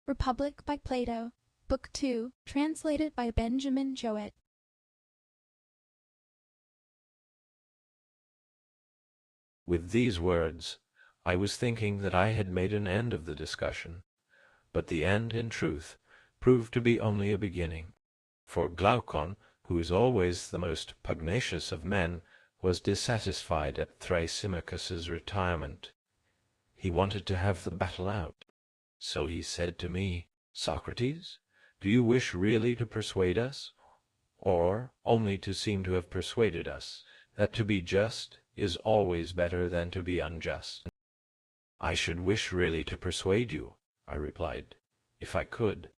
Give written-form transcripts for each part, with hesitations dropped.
Republic by Plato, Book 2, translated by Benjamin Jowett. With these words, I was thinking that I had made an end of the discussion, but the end, in truth, proved to be only a beginning, for Glaucon, who is always the most pugnacious of men, was dissatisfied at Thrasymachus's retirement. He wanted to have the battle out. So he said to me, "Socrates, do you wish really to persuade us, or only to seem to have persuaded us, that to be just is always better than to be unjust?" "I should wish really to persuade you," I replied, "if I could."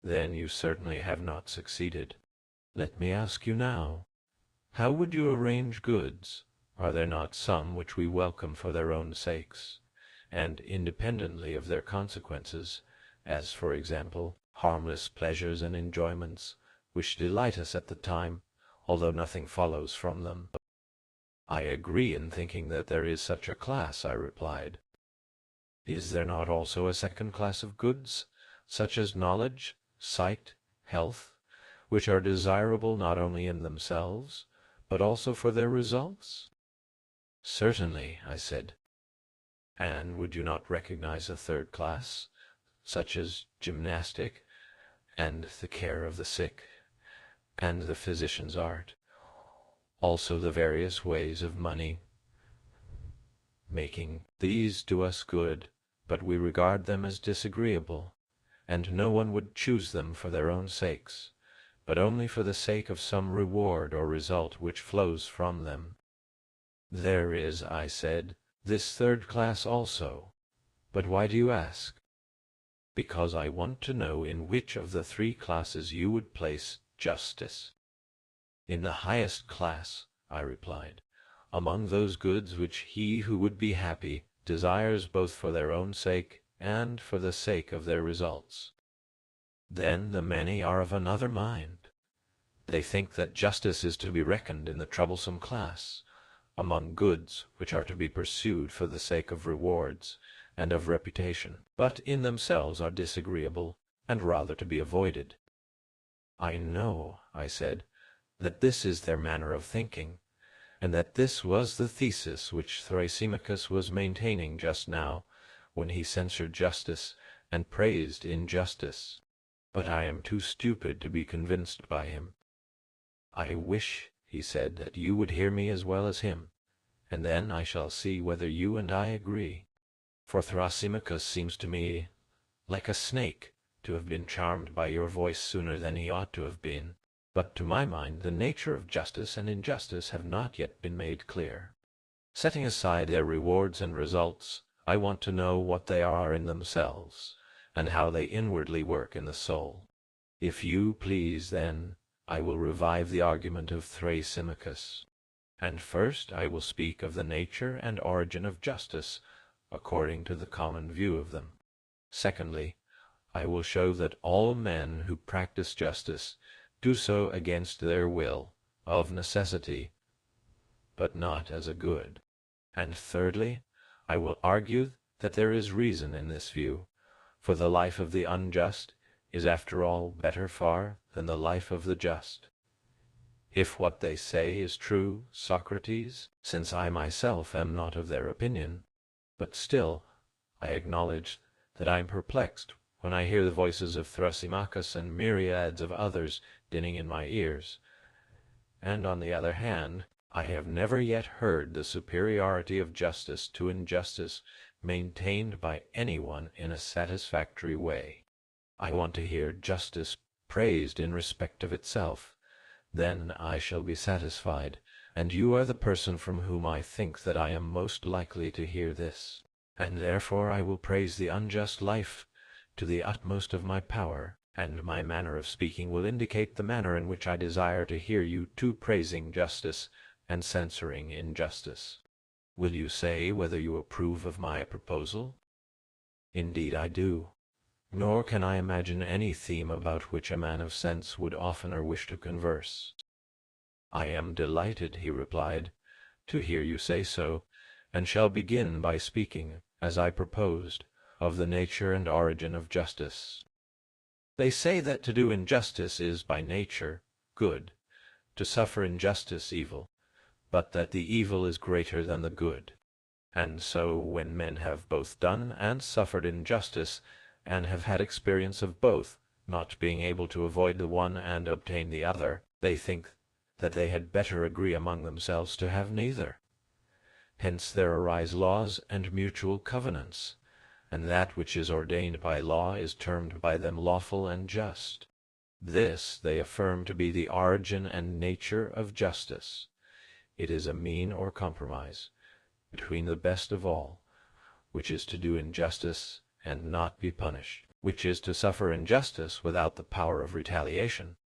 "Then you certainly have not succeeded. Let me ask you now, how would you arrange goods? Are there not some which we welcome for their own sakes, and independently of their consequences, as, for example, harmless pleasures and enjoyments, which delight us at the time, although nothing follows from them?" "I agree in thinking that there is such a class," I replied. "Is there not also a second class of goods, such as knowledge, sight, health, which are desirable not only in themselves, but also for their results?" "Certainly," I said. "And would you not recognize a third class, such as gymnastic, and the care of the sick, and the physician's art, also the various ways of money making? These do us good, but we regard them as disagreeable, and no one would choose them for their own sakes, but only for the sake of some reward or result which flows from them." "There is," I said, "this third class also. But why do you ask?" "Because I want to know in which of the three classes you would place justice." "In the highest class," I replied, "among those goods which he who would be happy desires both for their own sake and for the sake of their results." "Then the many are of another mind. They think that justice is to be reckoned in the troublesome class, among goods which are to be pursued for the sake of rewards and of reputation, but in themselves are disagreeable and rather to be avoided." "I know," I said, "that this is their manner of thinking, and that this was the thesis which Thrasymachus was maintaining just now, when he censured justice and praised injustice. But I am too stupid to be convinced by him." "I wish," he said, "that you would hear me as well as him, and then I shall see whether you and I agree. For Thrasymachus seems to me, like a snake, to have been charmed by your voice sooner than he ought to have been. But to my mind the nature of justice and injustice have not yet been made clear. Setting aside their rewards and results, I want to know what they are in themselves, and how they inwardly work in the soul. If you please, then, I will revive the argument of Thrasymachus. And first I will speak of the nature and origin of justice, according to the common view of them. Secondly, I will show that all men who practice justice do so against their will, of necessity, but not as a good. And thirdly, I will argue that there is reason in this view, for the life of the unjust is after all better far than the life of the just. If what they say is true, Socrates, since I myself am not of their opinion, but still I acknowledge that I am perplexed when I hear the voices of Thrasymachus and myriads of others dinning in my ears, and on the other hand, I have never yet heard the superiority of justice to injustice maintained by anyone in a satisfactory way. I want to hear justice praised in respect of itself. Then I shall be satisfied, and you are the person from whom I think that I am most likely to hear this, and therefore I will praise the unjust life to the utmost of my power, and my manner of speaking will indicate the manner in which I desire to hear you too praising justice and censuring injustice. Will you say whether you approve of my proposal?" "Indeed I do. Nor can I imagine any theme about which a man of sense would oftener wish to converse." "I am delighted," he replied, "to hear you say so, and shall begin by speaking, as I proposed, of the nature and origin of justice. They say that to do injustice is by nature good, to suffer injustice evil, but that the evil is greater than the good. And so when men have both done and suffered injustice, and have had experience of both, not being able to avoid the one and obtain the other, they think that they had better agree among themselves to have neither. Hence there arise laws and mutual covenants, and that which is ordained by law is termed by them lawful and just. This they affirm to be the origin and nature of justice. It is a mean or compromise between the best of all, which is to do injustice and not be punished, which is to suffer injustice without the power of retaliation,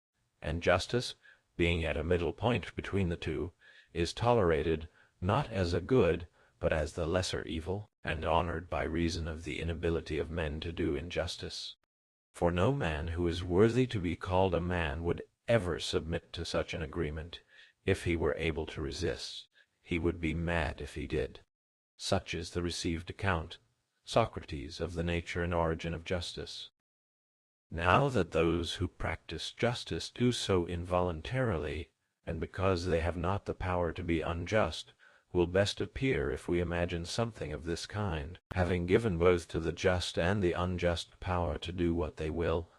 and justice, being at a middle point between the two, is tolerated not as a good, but as the lesser evil, and honored by reason of the inability of men to do injustice. For no man who is worthy to be called a man would ever submit to such an agreement, if he were able to resist. He would be mad if he did. Such is the received account, Socrates, of the nature and origin of justice. Now that those who practice justice do so involuntarily, and because they have not the power to be unjust, will best appear if we imagine something of this kind. Having given both to the just and the unjust power to do what they will,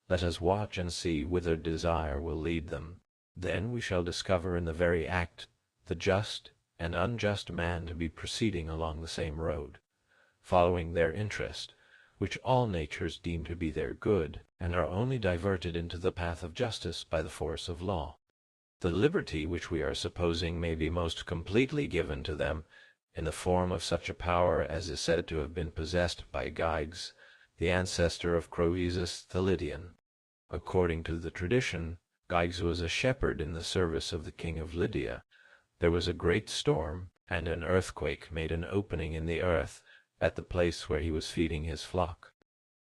let us watch and see whither desire will lead them. Then we shall discover in the very act the just and unjust man to be proceeding along the same road, following their interest, which all natures deem to be their good, and are only diverted into the path of justice by the force of law. The liberty which we are supposing may be most completely given to them in the form of such a power as is said to have been possessed by Gyges, the ancestor of Croesus the Lydian. According to the tradition, Gyges was a shepherd in the service of the king of Lydia. There was a great storm, and an earthquake made an opening in the earth at the place where he was feeding his flock.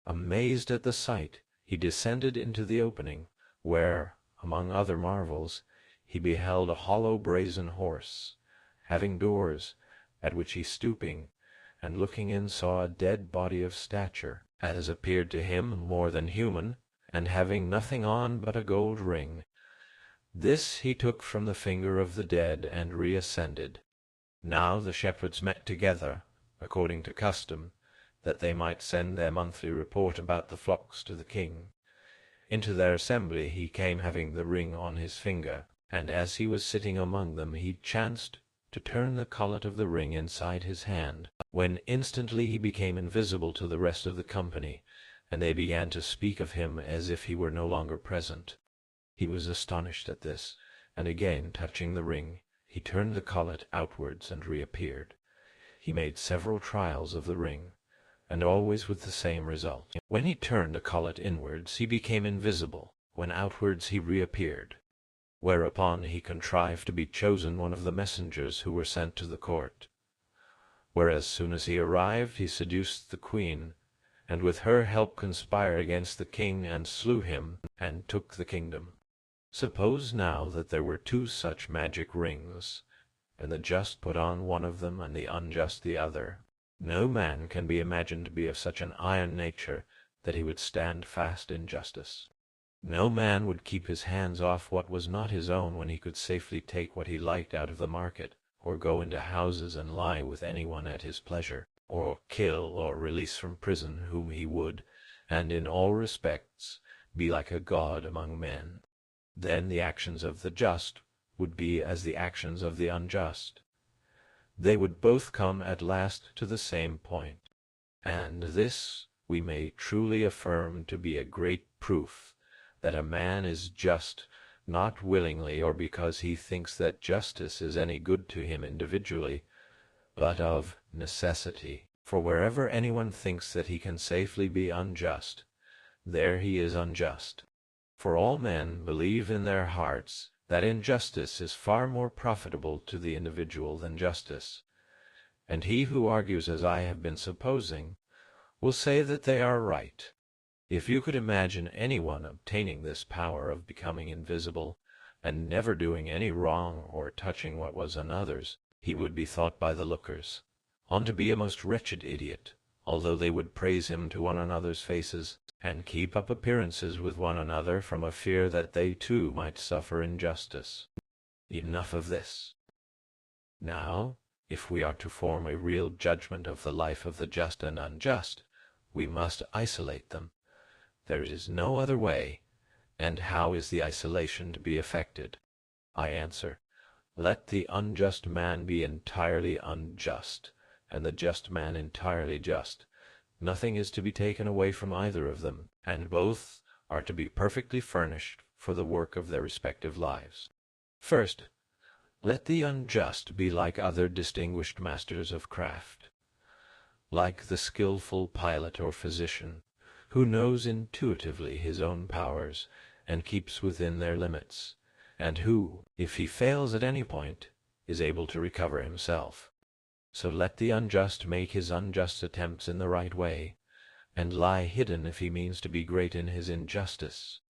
Amazed at the sight, he descended into the opening, where, among other marvels, he beheld a hollow brazen horse, having doors, at which he stooping, and looking in saw a dead body of stature, as appeared to him more than human, and having nothing on but a gold ring. This he took from the finger of the dead, and reascended. Now the shepherds met together, according to custom, that they might send their monthly report about the flocks to the king. Into their assembly he came having the ring on his finger, and as he was sitting among them he chanced to turn the collet of the ring inside his hand, when instantly he became invisible to the rest of the company, and they began to speak of him as if he were no longer present. He was astonished at this, and again touching the ring, he turned the collet outwards and reappeared. He made several trials of the ring, and always with the same result. When he turned the collet inwards, he became invisible; when outwards, he reappeared. Whereupon he contrived to be chosen one of the messengers who were sent to the court. Where as soon as he arrived, he seduced the queen, and with her help conspired against the king, and slew him, and took the kingdom. Suppose now that there were two such magic rings, and the just put on one of them, and the unjust the other. No man can be imagined to be of such an iron nature that he would stand fast in justice. No man would keep his hands off what was not his own when he could safely take what he liked out of the market, or go into houses and lie with anyone at his pleasure, or kill or release from prison whom he would, and in all respects be like a god among men. Then the actions of the just would be as the actions of the unjust. They would both come at last to the same point, and this we may truly affirm to be a great proof that a man is just, not willingly or because he thinks that justice is any good to him individually, but of necessity. For wherever anyone thinks that he can safely be unjust, there he is unjust. For all men believe in their hearts that injustice is far more profitable to the individual than justice, and he who argues as I have been supposing will say that they are right. If you could imagine anyone obtaining this power of becoming invisible, and never doing any wrong or touching what was another's, he would be thought by the lookers on to be a most wretched idiot, although they would praise him to one another's faces, and keep up appearances with one another from a fear that they too might suffer injustice. Enough of this. Now, if we are to form a real judgment of the life of the just and unjust, we must isolate them. There is no other way. And how is the isolation to be effected? I answer, let the unjust man be entirely unjust, and the just man entirely just. Nothing is to be taken away from either of them, and both are to be perfectly furnished for the work of their respective lives. First, let the unjust be like other distinguished masters of craft, like the skillful pilot or physician, who knows intuitively his own powers and keeps within their limits, and who, if he fails at any point, is able to recover himself. So let the unjust make his unjust attempts in the right way, and lie hidden if he means to be great in his injustice.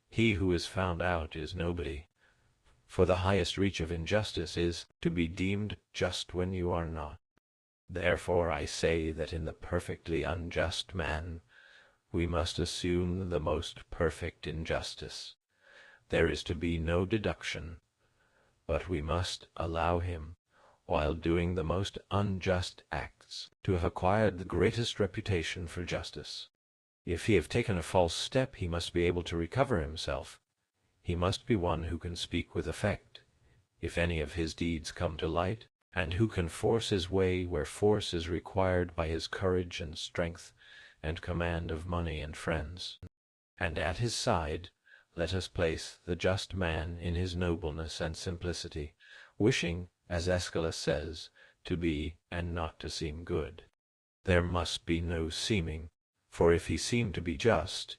He who is found out is nobody, for the highest reach of injustice is to be deemed just when you are not. Therefore I say that in the perfectly unjust man we must assume the most perfect injustice. There is to be no deduction, but we must allow him, while doing the most unjust acts, to have acquired the greatest reputation for justice. If he have taken a false step, he must be able to recover himself. He must be one who can speak with effect, if any of his deeds come to light, and who can force his way where force is required by his courage and strength and command of money and friends. And at his side let us place the just man in his nobleness and simplicity, wishing, as Aeschylus says, to be and not to seem good. There must be no seeming, for if he seem to be just,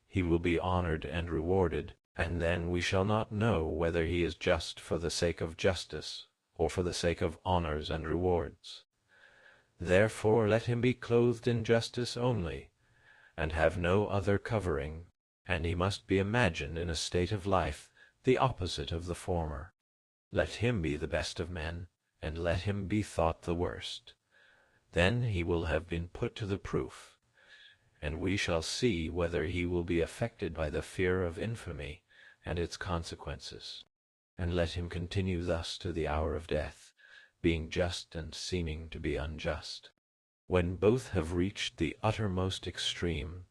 he will be honored and rewarded, and then we shall not know whether he is just for the sake of justice, or for the sake of honors and rewards. Therefore let him be clothed in justice only, and have no other covering, and he must be imagined in a state of life the opposite of the former. Let him be the best of men, and let him be thought the worst. Then he will have been put to the proof, and we shall see whether he will be affected by the fear of infamy and its consequences. And let him continue thus to the hour of death, being just and seeming to be unjust. When both have reached the uttermost extreme,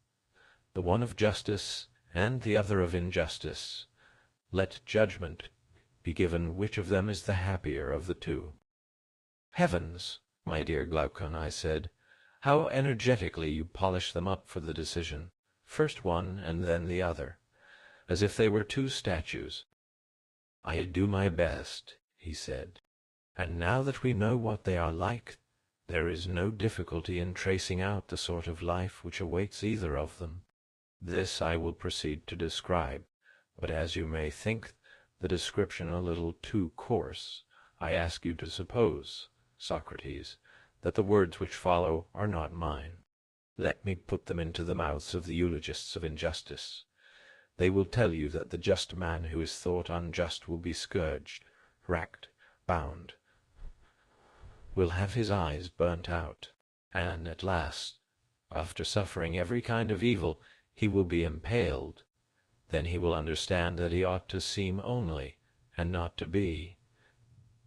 the one of justice and the other of injustice, let judgment be given which of them is the happier of the two. Heavens, my dear Glaucon, I said, how energetically you polish them up for the decision, first one and then the other, as if they were two statues. I do my best, he said, and now that we know what they are like, there is no difficulty in tracing out the sort of life which awaits either of them. This I will proceed to describe, but as you may think the description a little too coarse, I ask you to suppose, Socrates, that the words which follow are not mine. Let me put them into the mouths of the eulogists of injustice. They will tell you that the just man who is thought unjust will be scourged, racked, bound, will have his eyes burnt out, and at last, after suffering every kind of evil, he will be impaled. Then he will understand that he ought to seem only, and not to be,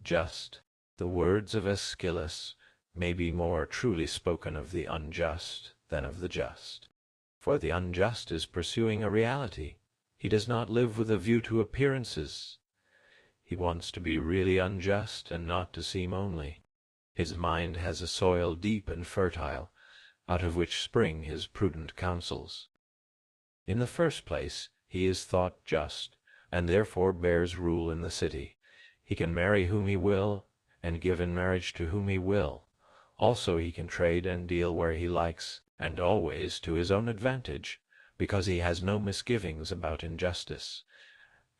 just. The words of Aeschylus may be more truly spoken of the unjust than of the just. For the unjust is pursuing a reality. He does not live with a view to appearances. He wants to be really unjust and not to seem only. His mind has a soil deep and fertile, out of which spring his prudent counsels. In the first place, he is thought just, and therefore bears rule in the city. He can marry whom he will, and give in marriage to whom he will. Also he can trade and deal where he likes, and always to his own advantage, because he has no misgivings about injustice.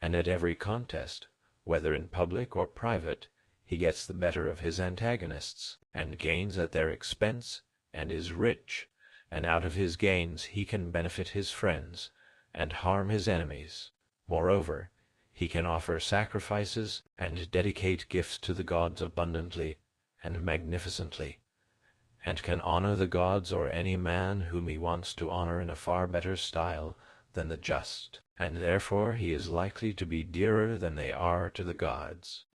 And at every contest, whether in public or private, he gets the better of his antagonists, and gains at their expense, and is rich, and out of his gains he can benefit his friends, and harm his enemies. Moreover, he can offer sacrifices and dedicate gifts to the gods abundantly and magnificently. and can honor the gods or any man whom he wants to honor in a far better style than the just, and therefore he is likely to be dearer than they are to the gods.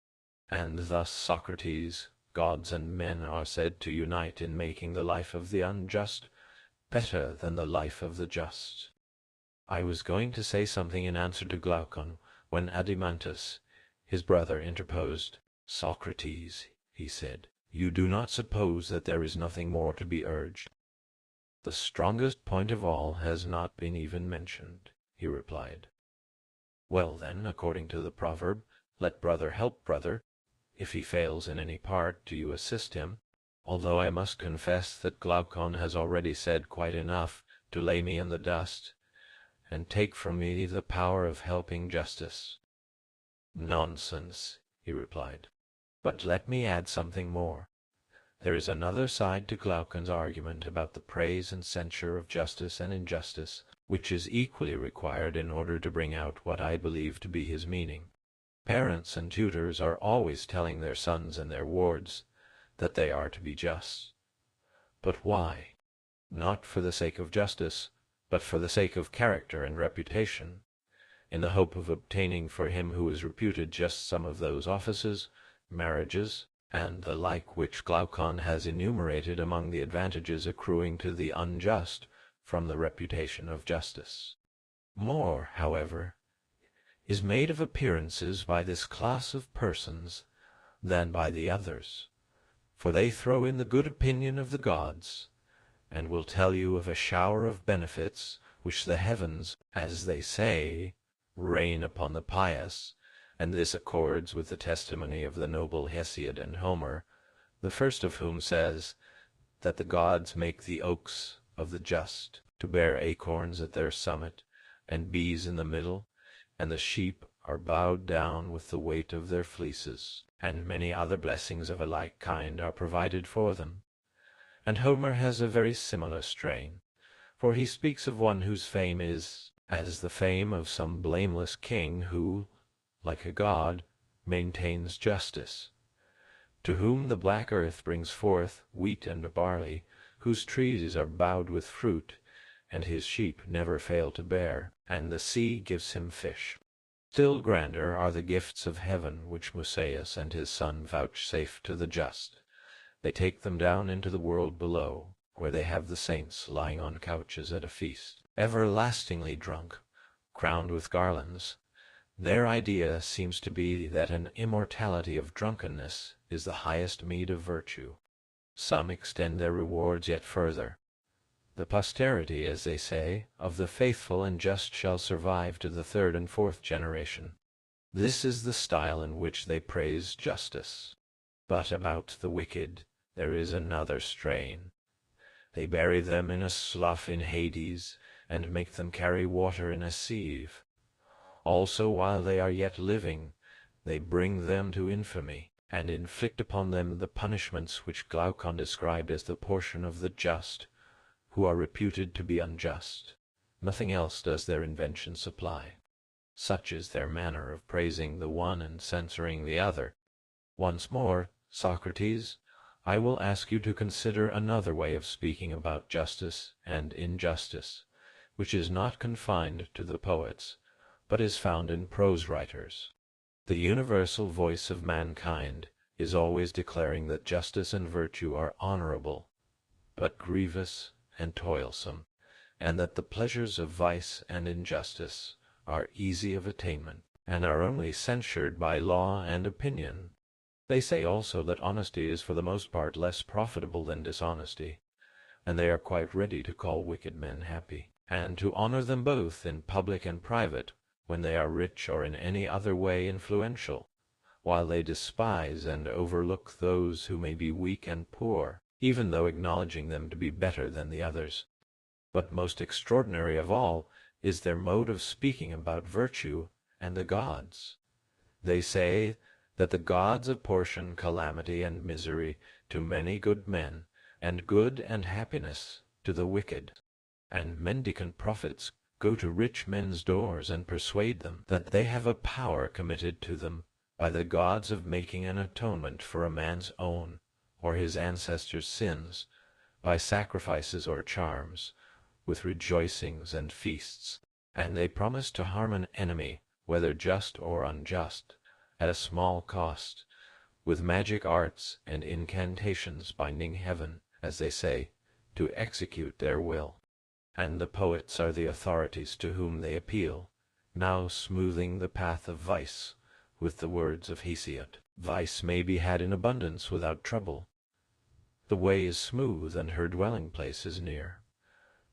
And thus, Socrates, gods and men are said to unite in making the life of the unjust better than the life of the just. I was going to say something in answer to Glaucon, when Adimantus, his brother, interposed. "Socrates," he said, "you do not suppose that there is nothing more to be urged?" "The strongest point of all has not been even mentioned," he replied. "Well, then, according to the proverb, let brother help brother. If he fails in any part, do you assist him? Although I must confess that Glaucon has already said quite enough to lay me in the dust, and take from me the power of helping justice." "Nonsense," he replied. "But let me add something more. There is another side to Glaucon's argument about the praise and censure of justice and injustice, which is equally required in order to bring out what I believe to be his meaning. Parents and tutors are always telling their sons and their wards that they are to be just. But why? Not for the sake of justice, but for the sake of character and reputation, in the hope of obtaining for him who is reputed just some of those offices, marriages, and the like which Glaucon has enumerated among the advantages accruing to the unjust from the reputation of justice. More, however, is made of appearances by this class of persons than by the others, for they throw in the good opinion of the gods, and will tell you of a shower of benefits which the heavens, as they say, rain upon the pious, and this accords with the testimony of the noble Hesiod and Homer, the first of whom says that the gods make the oaks of the just to bear acorns at their summit, and bees in the middle, and the sheep are bowed down with the weight of their fleeces, and many other blessings of a like kind are provided for them. And Homer has a very similar strain, for he speaks of one whose fame is as the fame of some blameless king who, like a god, maintains justice, to whom the black earth brings forth wheat and barley, whose trees are bowed with fruit, and his sheep never fail to bear, and the sea gives him fish. Still grander are the gifts of heaven which Musaeus and his son vouchsafe to the just. They take them down into the world below, where they have the saints lying on couches at a feast, everlastingly drunk, crowned with garlands. Their idea seems to be that an immortality of drunkenness is the highest meed of virtue. Some extend their rewards yet further. The posterity, as they say, of the faithful and just shall survive to the third and fourth generation. This is the style in which they praise justice. But about the wicked there is another strain. They bury them in a slough in Hades, and make them carry water in a sieve. Also, while they are yet living, they bring them to infamy, and inflict upon them the punishments which Glaucon described as the portion of the just, who are reputed to be unjust. Nothing else does their invention supply. Such is their manner of praising the one and censuring the other. Once more, Socrates, I will ask you to consider another way of speaking about justice and injustice, which is not confined to the poets, but is found in prose writers. The universal voice of mankind is always declaring that justice and virtue are honorable, but grievous and toilsome, and that the pleasures of vice and injustice are easy of attainment, and are only censured by law and opinion. They say also that honesty is for the most part less profitable than dishonesty, and they are quite ready to call wicked men happy, and to honor them both in public and private, when they are rich or in any other way influential, while they despise and overlook those who may be weak and poor, even though acknowledging them to be better than the others. But most extraordinary of all is their mode of speaking about virtue and the gods. They say that the gods apportion calamity and misery to many good men, and good and happiness to the wicked, and mendicant prophets go to rich men's doors and persuade them that they have a power committed to them by the gods of making an atonement for a man's own or his ancestors' sins, by sacrifices or charms, with rejoicings and feasts, and they promise to harm an enemy, whether just or unjust, at a small cost, with magic arts and incantations binding heaven, as they say, to execute their will. And the poets are the authorities to whom they appeal, now smoothing the path of vice with the words of Hesiod. Vice may be had in abundance without trouble. The way is smooth and her dwelling place is near.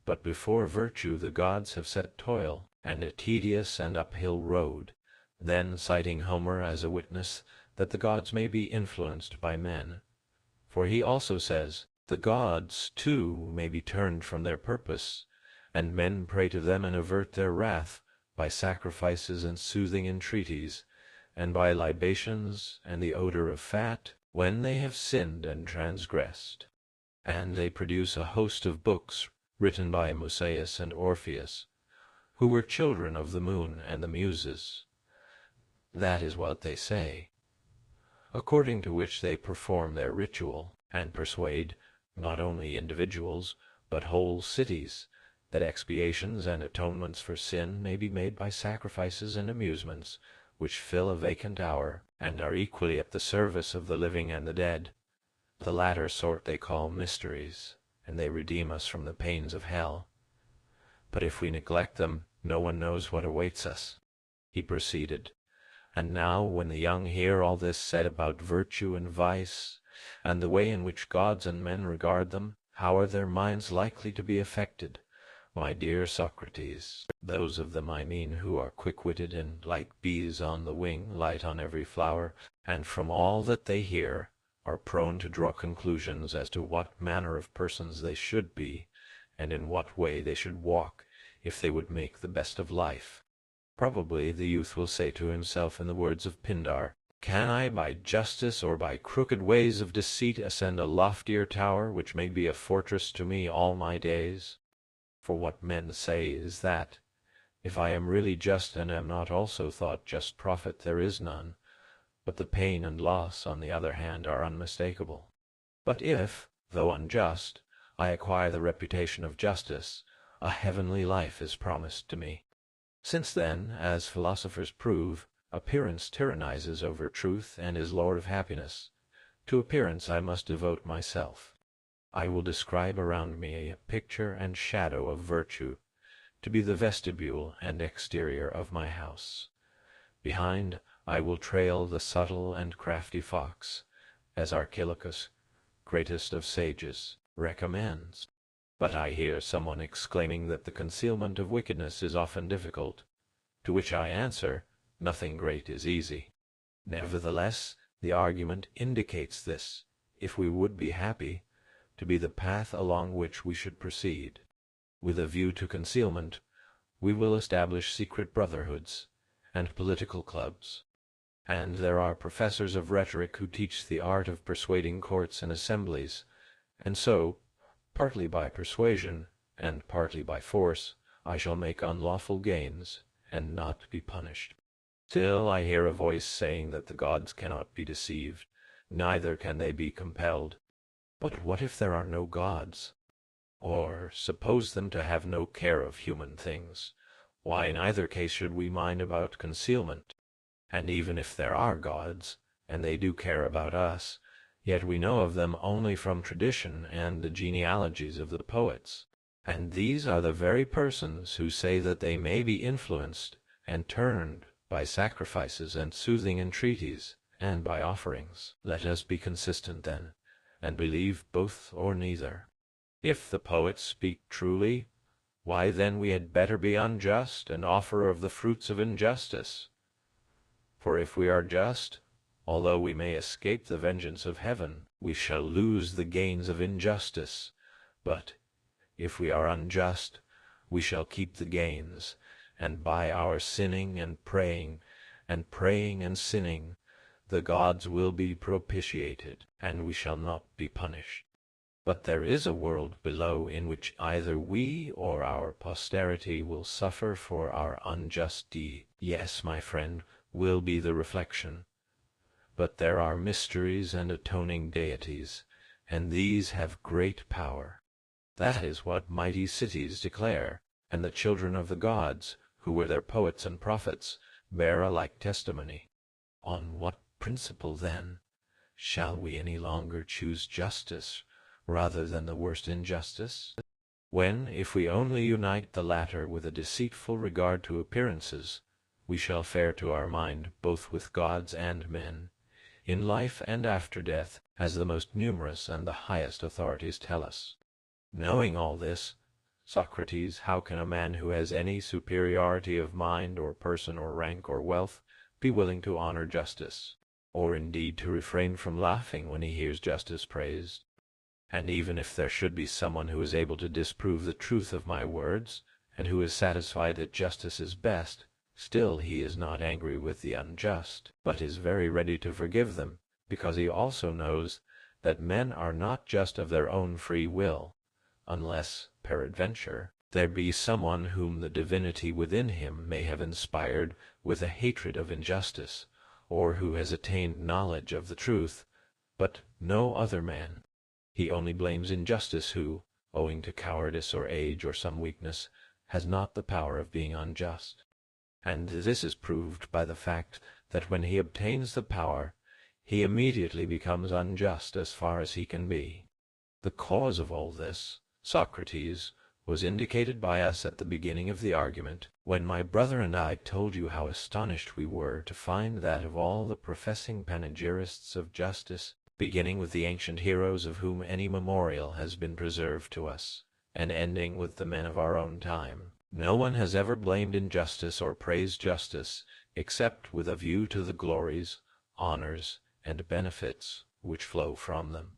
But before virtue the gods have set toil, and a tedious and uphill road, then citing Homer as a witness that the gods may be influenced by men. For he also says, the gods, too, may be turned from their purpose, and men pray to them and avert their wrath by sacrifices and soothing entreaties, and by libations and the odor of fat, when they have sinned and transgressed. And they produce a host of books written by Musaeus and Orpheus, who were children of the moon and the Muses. That is what they say, according to which they perform their ritual, and persuade not only individuals, but whole cities, that expiations and atonements for sin may be made by sacrifices and amusements, which fill a vacant hour, and are equally at the service of the living and the dead. The latter sort they call mysteries, and they redeem us from the pains of hell. But if we neglect them, no one knows what awaits us. He proceeded, and now when the young hear all this said about virtue and vice, and the way in which gods and men regard them, how are their minds likely to be affected? My dear Socrates, those of them I mean who are quick-witted and like bees on the wing, light on every flower, and from all that they hear are prone to draw conclusions as to what manner of persons they should be, and in what way they should walk, if they would make the best of life. Probably the youth will say to himself in the words of Pindar, can I by justice or by crooked ways of deceit ascend a loftier tower, which may be a fortress to me all my days? For what men say is that, if I am really just and am not also thought just profit, there is none, but the pain and loss, on the other hand, are unmistakable. But if, though unjust, I acquire the reputation of justice, a heavenly life is promised to me. Since then, as philosophers prove, appearance tyrannizes over truth and is lord of happiness, to appearance I must devote myself. I will describe around me a picture and shadow of virtue, to be the vestibule and exterior of my house. Behind I will trail the subtle and crafty fox, as Archilochus, greatest of sages, recommends. But I hear someone exclaiming that the concealment of wickedness is often difficult, to which I answer, nothing great is easy. Nevertheless, the argument indicates this, if we would be happy, to be the path along which we should proceed. With a view to concealment, we will establish secret brotherhoods and political clubs, and there are professors of rhetoric who teach the art of persuading courts and assemblies, and so, partly by persuasion and partly by force, I shall make unlawful gains and not be punished. Still I hear a voice saying that the gods cannot be deceived, neither can they be compelled. But what if there are no gods? Or suppose them to have no care of human things. Why, in either case should we mind about concealment? And even if there are gods, and they do care about us, yet we know of them only from tradition and the genealogies of the poets. And these are the very persons who say that they may be influenced and turned by sacrifices and soothing entreaties, and by offerings. Let us be consistent then, and believe both or neither. If the poets speak truly, why then we had better be unjust and offer of the fruits of injustice. For if we are just, although we may escape the vengeance of heaven, we shall lose the gains of injustice. But if we are unjust, we shall keep the gains, and by our sinning and praying and sinning, the gods will be propitiated, and we shall not be punished. But there is a world below in which either we or our posterity will suffer for our unjust deed. Yes, my friend, will be the reflection. But there are mysteries and atoning deities, and these have great power. That is what mighty cities declare, and the children of the gods, who were their poets and prophets, bear a like testimony. On what principle, then, shall we any longer choose justice rather than the worst injustice? When, if we only unite the latter with a deceitful regard to appearances, we shall fare to our mind both with gods and men, in life and after death, as the most numerous and the highest authorities tell us. Knowing all this, Socrates, how can a man who has any superiority of mind or person or rank or wealth be willing to honor justice, or indeed to refrain from laughing when he hears justice praised? And even if there should be someone who is able to disprove the truth of my words, and who is satisfied that justice is best, still he is not angry with the unjust, but is very ready to forgive them, because he also knows that men are not just of their own free will, unless, peradventure, there be someone whom the divinity within him may have inspired with a hatred of injustice, or who has attained knowledge of the truth, but no other man. He only blames injustice who, owing to cowardice or age or some weakness, has not the power of being unjust. And this is proved by the fact that when he obtains the power, he immediately becomes unjust as far as he can be. The cause of all this, Socrates, was indicated by us at the beginning of the argument, when my brother and I told you how astonished we were to find that of all the professing panegyrists of justice, beginning with the ancient heroes of whom any memorial has been preserved to us, and ending with the men of our own time, no one has ever blamed injustice or praised justice except with a view to the glories, honors, and benefits which flow from them.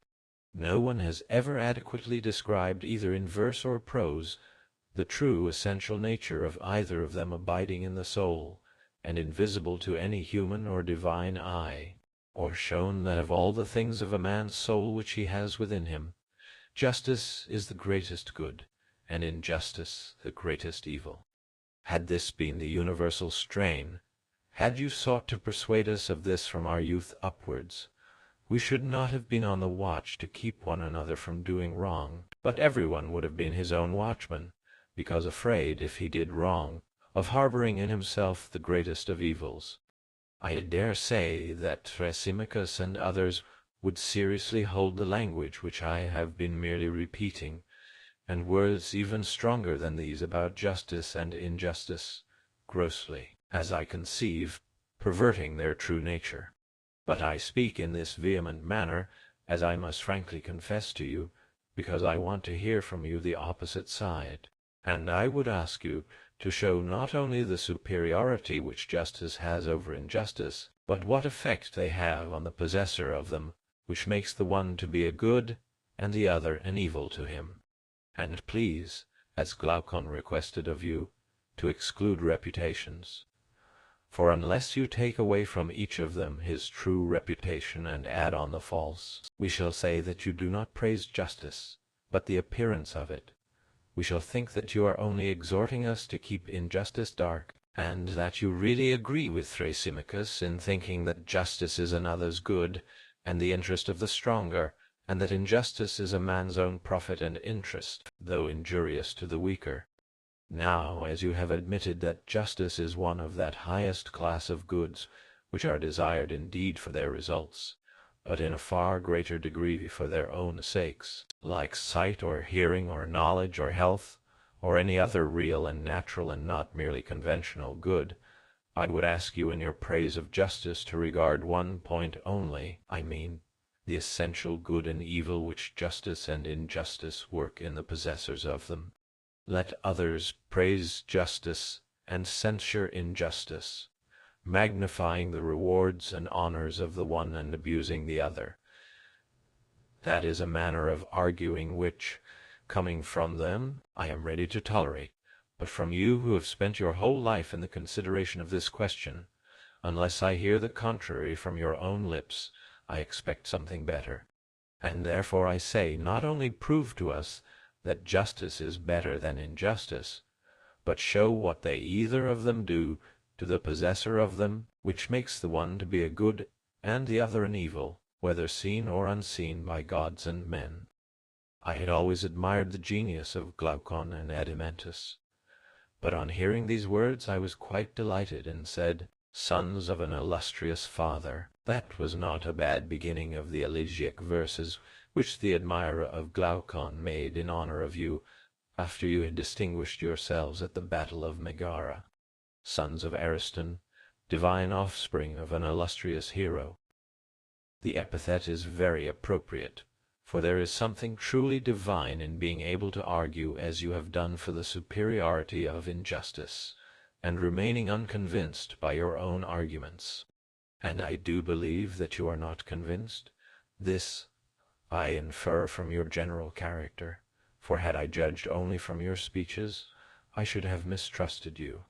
No one has ever adequately described, either in verse or prose, the true essential nature of either of them abiding in the soul, and invisible to any human or divine eye, or shown that of all the things of a man's soul which he has within him, justice is the greatest good, and injustice the greatest evil. Had this been the universal strain, had you sought to persuade us of this from our youth upwards, we should not have been on the watch to keep one another from doing wrong, but everyone would have been his own watchman, because afraid, if he did wrong, of harboring in himself the greatest of evils. I dare say that Thrasymachus and others would seriously hold the language which I have been merely repeating, and words even stronger than these about justice and injustice, grossly, as I conceive, perverting their true nature. But I speak in this vehement manner, as I must frankly confess to you, because I want to hear from you the opposite side, and I would ask you to show not only the superiority which justice has over injustice, but what effect they have on the possessor of them, which makes the one to be a good and the other an evil to him. And please, as Glaucon requested of you, to exclude reputations. For unless you take away from each of them his true reputation and add on the false, we shall say that you do not praise justice, but the appearance of it. We shall think that you are only exhorting us to keep injustice dark, and that you really agree with Thrasymachus in thinking that justice is another's good, and the interest of the stronger, and that injustice is a man's own profit and interest, though injurious to the weaker. Now, as you have admitted that justice is one of that highest class of goods which are desired indeed for their results, but in a far greater degree for their own sakes, like sight or hearing or knowledge or health, or any other real and natural and not merely conventional good, I would ask you in your praise of justice to regard one point only, I mean, the essential good and evil which justice and injustice work in the possessors of them. Let others praise justice and censure injustice, magnifying the rewards and honors of the one and abusing the other. That is a manner of arguing which, coming from them, I am ready to tolerate, but from you who have spent your whole life in the consideration of this question, unless I hear the contrary from your own lips, I expect something better. And therefore I say, not only prove to us that justice is better than injustice, but show what they either of them do to the possessor of them, which makes the one to be a good and the other an evil, whether seen or unseen by gods and men. I had always admired the genius of Glaucon and Adeimantus, but on hearing these words I was quite delighted, and said, "Sons of an illustrious father, that was not a bad beginning of the elegiac verses which the admirer of Glaucon made in honor of you after you had distinguished yourselves at the battle of Megara. Sons of Ariston, divine offspring of an illustrious hero. The epithet is very appropriate, for there is something truly divine in being able to argue as you have done for the superiority of injustice, and remaining unconvinced by your own arguments. And I do believe that you are not convinced. This I infer from your general character, for had I judged only from your speeches, I should have mistrusted you.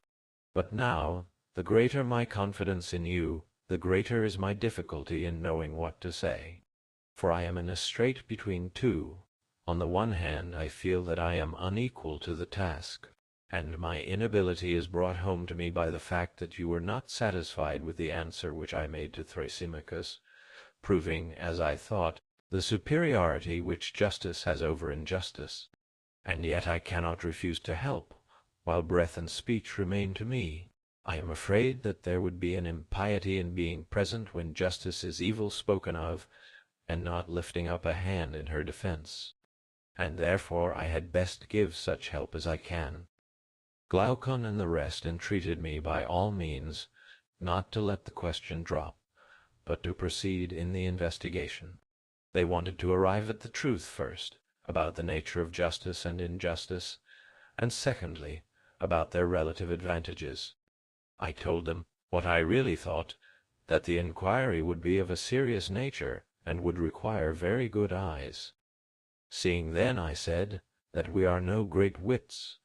But now, the greater my confidence in you, the greater is my difficulty in knowing what to say. For I am in a strait between two. On the one hand, I feel that I am unequal to the task, and my inability is brought home to me by the fact that you were not satisfied with the answer which I made to Thrasymachus, proving, as I thought, the superiority which justice has over injustice. And yet I cannot refuse to help, while breath and speech remain to me. I am afraid that there would be an impiety in being present when justice is evil spoken of, and not lifting up a hand in her defense. And therefore I had best give such help as I can. Glaucon and the rest entreated me by all means not to let the question drop, but to proceed in the investigation. They wanted to arrive at the truth first, about the nature of justice and injustice, and secondly, about their relative advantages. I told them what I really thought, that the inquiry would be of a serious nature, and would require very good eyes. Seeing then, I said, that we are no great wits,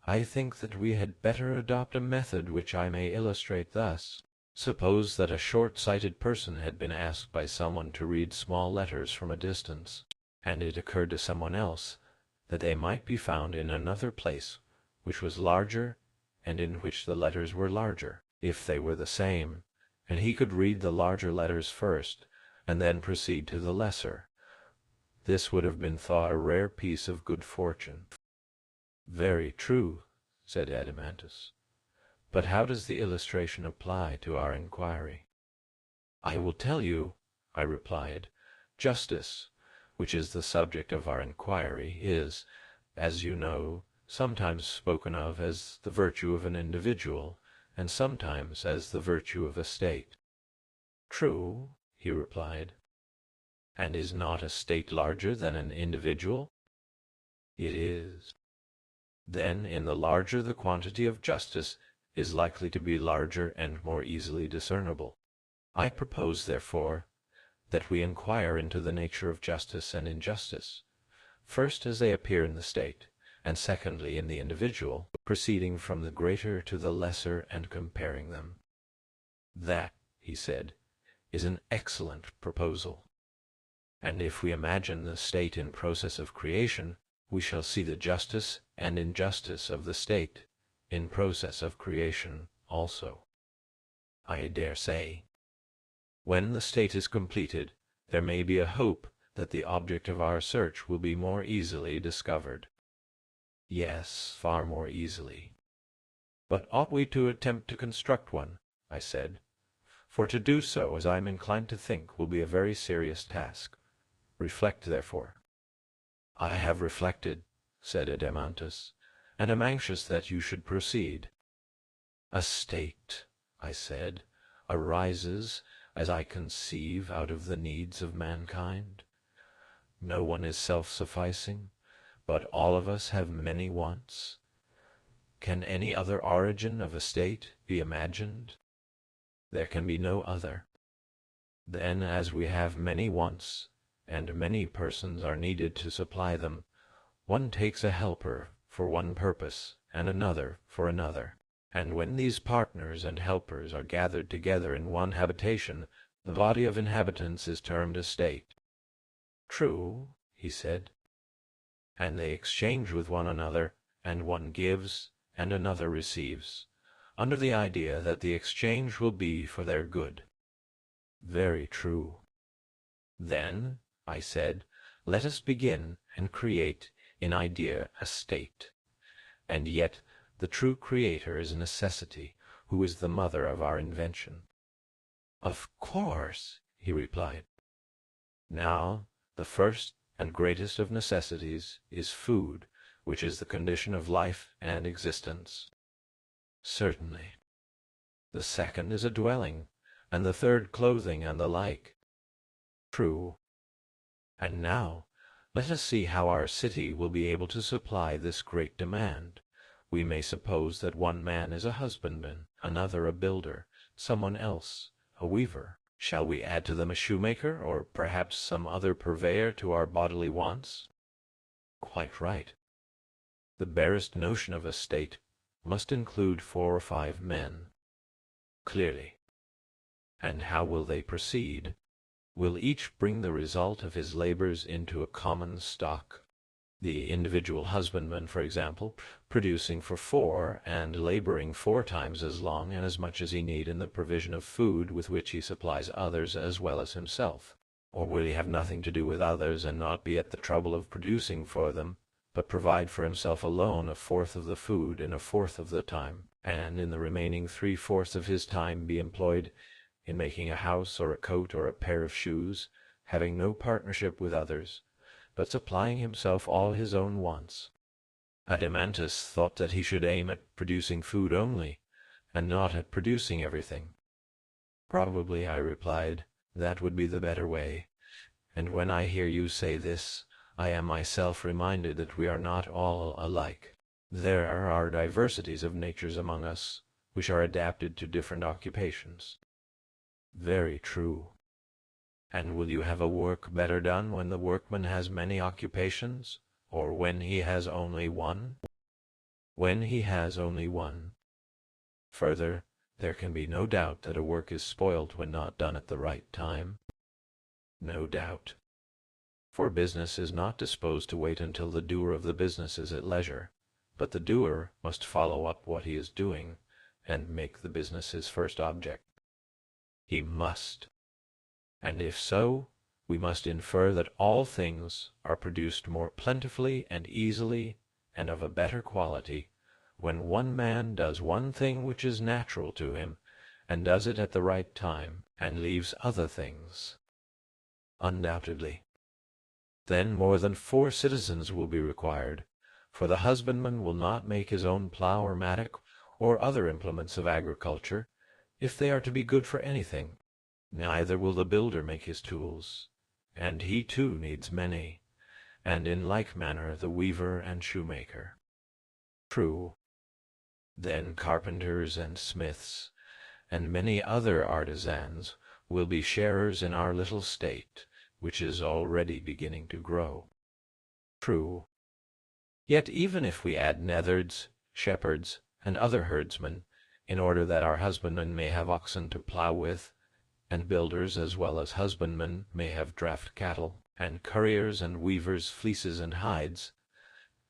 I think that we had better adopt a method which I may illustrate thus. Suppose that a short-sighted person had been asked by someone to read small letters from a distance, and it occurred to someone else that they might be found in another place which was larger, and in which the letters were larger, if they were the same, and he could read the larger letters first, and then proceed to the lesser. This would have been thought a rare piece of good fortune. Very true, said Adeimantus. But how does the illustration apply to our inquiry? I will tell you, I replied. Justice, which is the subject of our inquiry, is, as you know, sometimes spoken of as the virtue of an individual, and sometimes as the virtue of a state. True, he replied. And is not a state larger than an individual? It is. Then in the larger the quantity of justice is likely to be larger and more easily discernible. I propose, therefore, that we inquire into the nature of justice and injustice, first as they appear in the state, and secondly in the individual, proceeding from the greater to the lesser and comparing them. That, he said, is an excellent proposal. And if we imagine the state in process of creation, we shall see the justice and injustice of the state in process of creation also. I dare say. When the state is completed, there may be a hope that the object of our search will be more easily discovered. Yes, far more easily. But ought we to attempt to construct one? I said. For to do so, as I am inclined to think, will be a very serious task. Reflect, therefore. I have reflected, said Adeimantus, and am anxious that you should proceed. A state, I said, arises, as I conceive, out of the needs of mankind. No one is self-sufficing, but all of us have many wants. Can any other origin of a state be imagined? There can be no other. Then, as we have many wants, and many persons are needed to supply them, one takes a helper for one purpose, and another for another. And when these partners and helpers are gathered together in one habitation, the body of inhabitants is termed a state. True, he said. And they exchange with one another, and one gives, and another receives, under the idea that the exchange will be for their good. Very true. Then, I said, let us begin and create in idea a state. And yet the true creator is necessity, who is the mother of our invention. Of course, he replied. Now, the first and greatest of necessities is food, which is the condition of life and existence. Certainly. The second is a dwelling, and the third clothing and the like. True. And now, let us see how our city will be able to supply this great demand. We may suppose that one man is a husbandman, another a builder, someone else a weaver. Shall we add to them a shoemaker, or perhaps some other purveyor to our bodily wants? Quite right. The barest notion of a state must include 4 or 5 men. Clearly. And how will they proceed? Will each bring the result of his labors into a common stock? The individual husbandman, for example, producing for 4 and laboring 4 times as long and as much as he need in the provision of food with which he supplies others as well as himself. Or will he have nothing to do with others and not be at the trouble of producing for them, but provide for himself alone 1/4 of the food in 1/4 of the time, and in the remaining 3/4 of his time be employed in making a house or a coat or a pair of shoes, having no partnership with others, but supplying himself all his own wants? Adeimantus thought that he should aim at producing food only, and not at producing everything. Probably, I replied, that would be the better way, and when I hear you say this, I am myself reminded that we are not all alike. There are diversities of natures among us, which are adapted to different occupations. Very true. And will you have a work better done when the workman has many occupations, or when he has only one? When he has only one. Further, there can be no doubt that a work is spoilt when not done at the right time. No doubt. For business is not disposed to wait until the doer of the business is at leisure, but the doer must follow up what he is doing, and make the business his first object. He must. And if so, we must infer that all things are produced more plentifully and easily and of a better quality when one man does one thing which is natural to him, and does it at the right time, and leaves other things. Undoubtedly. Then more than 4 citizens will be required, for the husbandman will not make his own plough or mattock or other implements of agriculture, if they are to be good for anything. Neither will the builder make his tools, and he too needs many, and in like manner the weaver and shoemaker. True. Then carpenters and smiths, and many other artisans, will be sharers in our little state, which is already beginning to grow. True. Yet even if we add neathers, shepherds, and other herdsmen, in order that our husbandmen may have oxen to plough with, and builders as well as husbandmen may have draught cattle, and curriers and weavers fleeces and hides,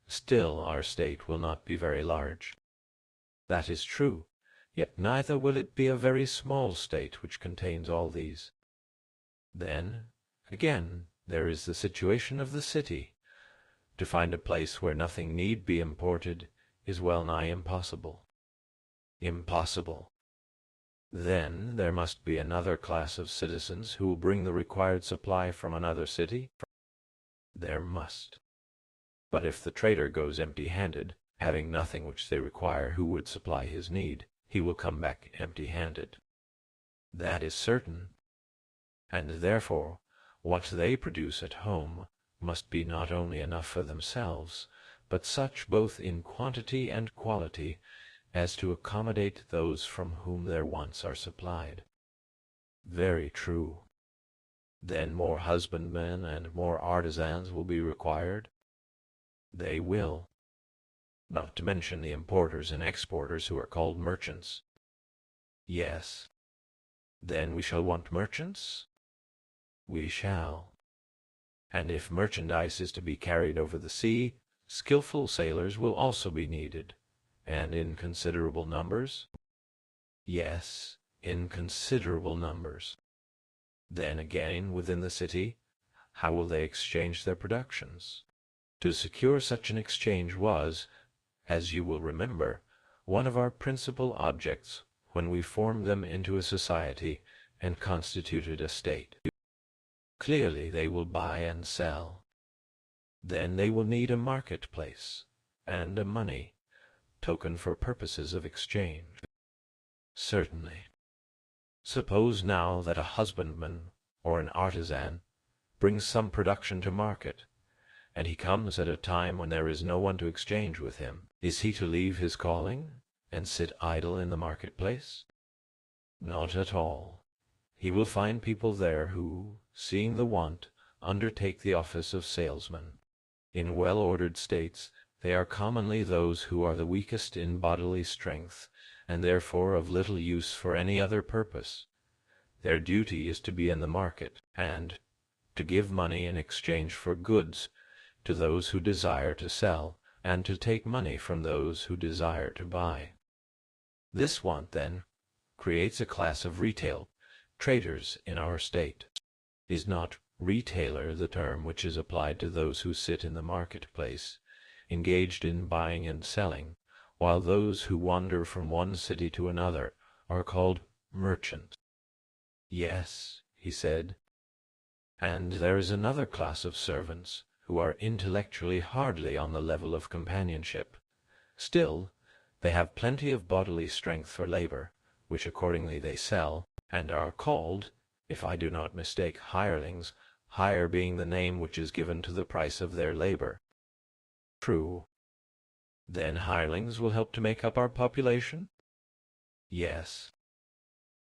still our state will not be very large. That is true, yet neither will it be a very small state which contains all these. Then, again, there is the situation of the city. To find a place where nothing need be imported is well nigh impossible. Impossible. Then there must be another class of citizens who will bring the required supply from another city? There must. But if the trader goes empty-handed, having nothing which they require who would supply his need, he will come back empty-handed. That is certain. And therefore, what they produce at home must be not only enough for themselves, but such both in quantity and quality as to accommodate those from whom their wants are supplied. Very true. Then more husbandmen and more artisans will be required? They will. Not to mention the importers and exporters who are called merchants. Yes. Then we shall want merchants? We shall. And if merchandise is to be carried over the sea, skilful sailors will also be needed. And in considerable numbers? Yes, in considerable numbers. Then again, within the city, how will they exchange their productions? To secure such an exchange was, as you will remember, one of our principal objects when we formed them into a society and constituted a state. Clearly they will buy and sell. Then they will need a marketplace and a money token for purposes of exchange. Certainly. Suppose now that a husbandman or an artisan brings some production to market, and he comes at a time when there is no one to exchange with him. Is he to leave his calling and sit idle in the marketplace? Not at all. He will find people there who, seeing the want, undertake the office of salesmen. In well-ordered states, they are commonly those who are the weakest in bodily strength, and therefore of little use for any other purpose. Their duty is to be in the market, and to give money in exchange for goods to those who desire to sell, and to take money from those who desire to buy. This want, then, creates a class of retail traders in our state. Is not retailer the term which is applied to those who sit in the marketplace, engaged in buying and selling, while those who wander from one city to another are called merchants? Yes, he said. And there is another class of servants who are intellectually hardly on the level of companionship. Still, they have plenty of bodily strength for labor, which accordingly they sell, and are called, if I do not mistake, hirelings, hire being the name which is given to the price of their labor. True. Then hirelings will help to make up our population? Yes.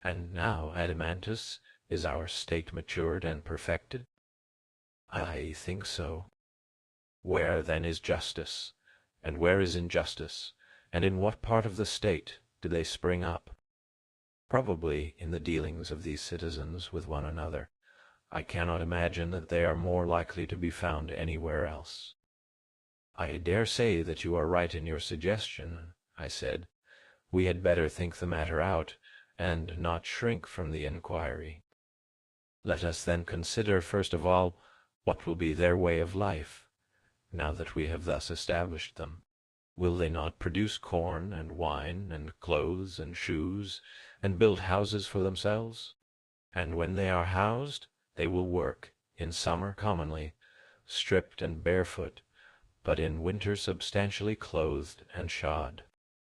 And now, Adeimantus, is our state matured and perfected? I think so. Where then is justice, and where is injustice, and in what part of the state do they spring up? Probably in the dealings of these citizens with one another. I cannot imagine that they are more likely to be found anywhere else. I dare say that you are right in your suggestion, I said. We had better think the matter out, and not shrink from the inquiry. Let us then consider, first of all, what will be their way of life, now that we have thus established them. Will they not produce corn and wine and clothes and shoes, and build houses for themselves? And when they are housed, they will work, in summer commonly, stripped and barefoot, but in winter substantially clothed and shod.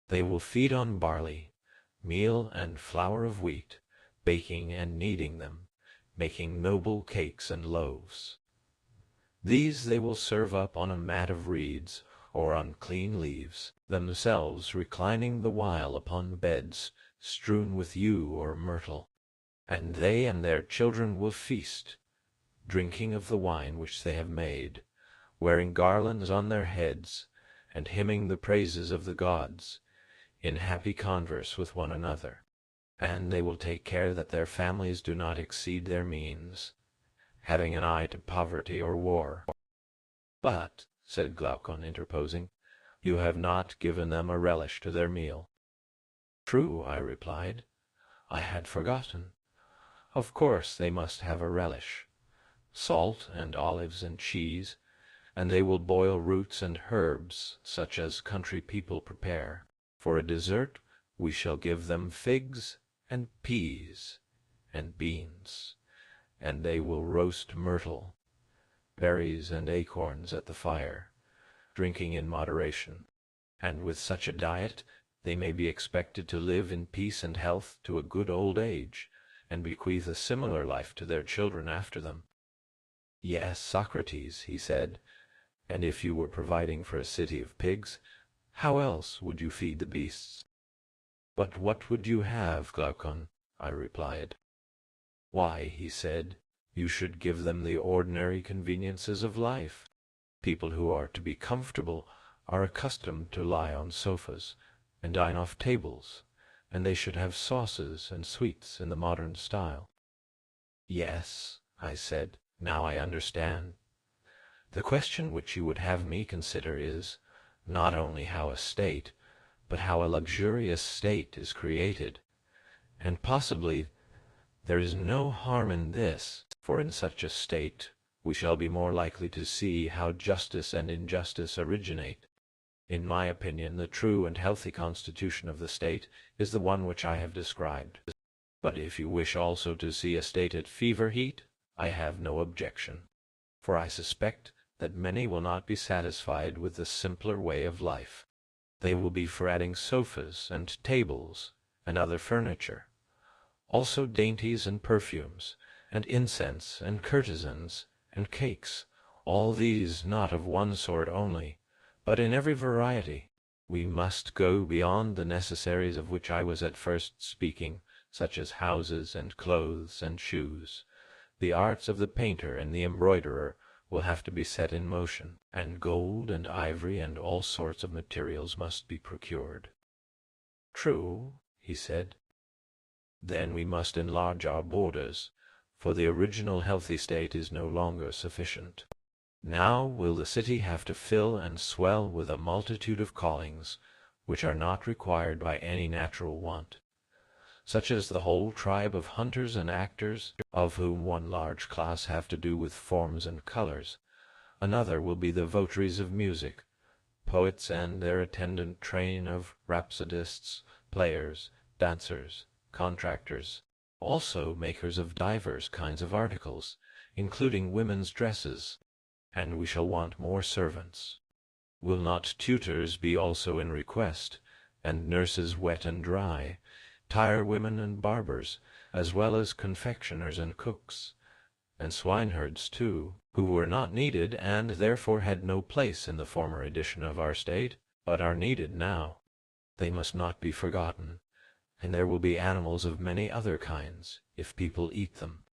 They will feed on barley, meal and flour of wheat, baking and kneading them, making noble cakes and loaves. These they will serve up on a mat of reeds, or on clean leaves, themselves reclining the while upon beds strewn with yew or myrtle. And they and their children will feast, drinking of the wine which they have made, wearing garlands on their heads, and hymning the praises of the gods, in happy converse with one another. And they will take care that their families do not exceed their means, having an eye to poverty or war. But, said Glaucon, interposing, you have not given them a relish to their meal. True, I replied. I had forgotten. Of course they must have a relish. Salt and olives and cheese, and they will boil roots and herbs, such as country people prepare. For a dessert we shall give them figs and peas and beans, and they will roast myrtle, berries and acorns at the fire, drinking in moderation. And with such a diet they may be expected to live in peace and health to a good old age, and bequeath a similar life to their children after them. Yes, Socrates, he said, and if you were providing for a city of pigs, how else would you feed the beasts? But what would you have, Glaucon? I replied. Why, he said, you should give them the ordinary conveniences of life. People who are to be comfortable are accustomed to lie on sofas and dine off tables, and they should have sauces and sweets in the modern style. Yes, I said, now I understand. The question which you would have me consider is, not only how a state, but how a luxurious state is created, and possibly there is no harm in this, for in such a state we shall be more likely to see how justice and injustice originate. In my opinion, the true and healthy constitution of the state is the one which I have described. But if you wish also to see a state at fever heat, I have no objection, for I suspect that many will not be satisfied with the simpler way of life. They will be for adding sofas and tables and other furniture, also dainties and perfumes, and incense and courtesans and cakes, all these not of one sort only, but in every variety. We must go beyond the necessaries of which I was at first speaking, such as houses and clothes and shoes. The arts of the painter and the embroiderer will have to be set in motion, and gold and ivory and all sorts of materials must be procured. True, he said. Then we must enlarge our borders, for the original healthy state is no longer sufficient. Now will the city have to fill and swell with a multitude of callings, which are not required by any natural want, such as the whole tribe of hunters and actors, of whom one large class have to do with forms and colors. Another will be the votaries of music, poets and their attendant train of rhapsodists, players, dancers, contractors, also makers of divers kinds of articles, including women's dresses, and we shall want more servants. Will not tutors be also in request, and nurses wet and dry, tire-women and barbers, as well as confectioners and cooks, and swineherds too, who were not needed and therefore had no place in the former edition of our state, but are needed now. They must not be forgotten, and there will be animals of many other kinds, if people eat them.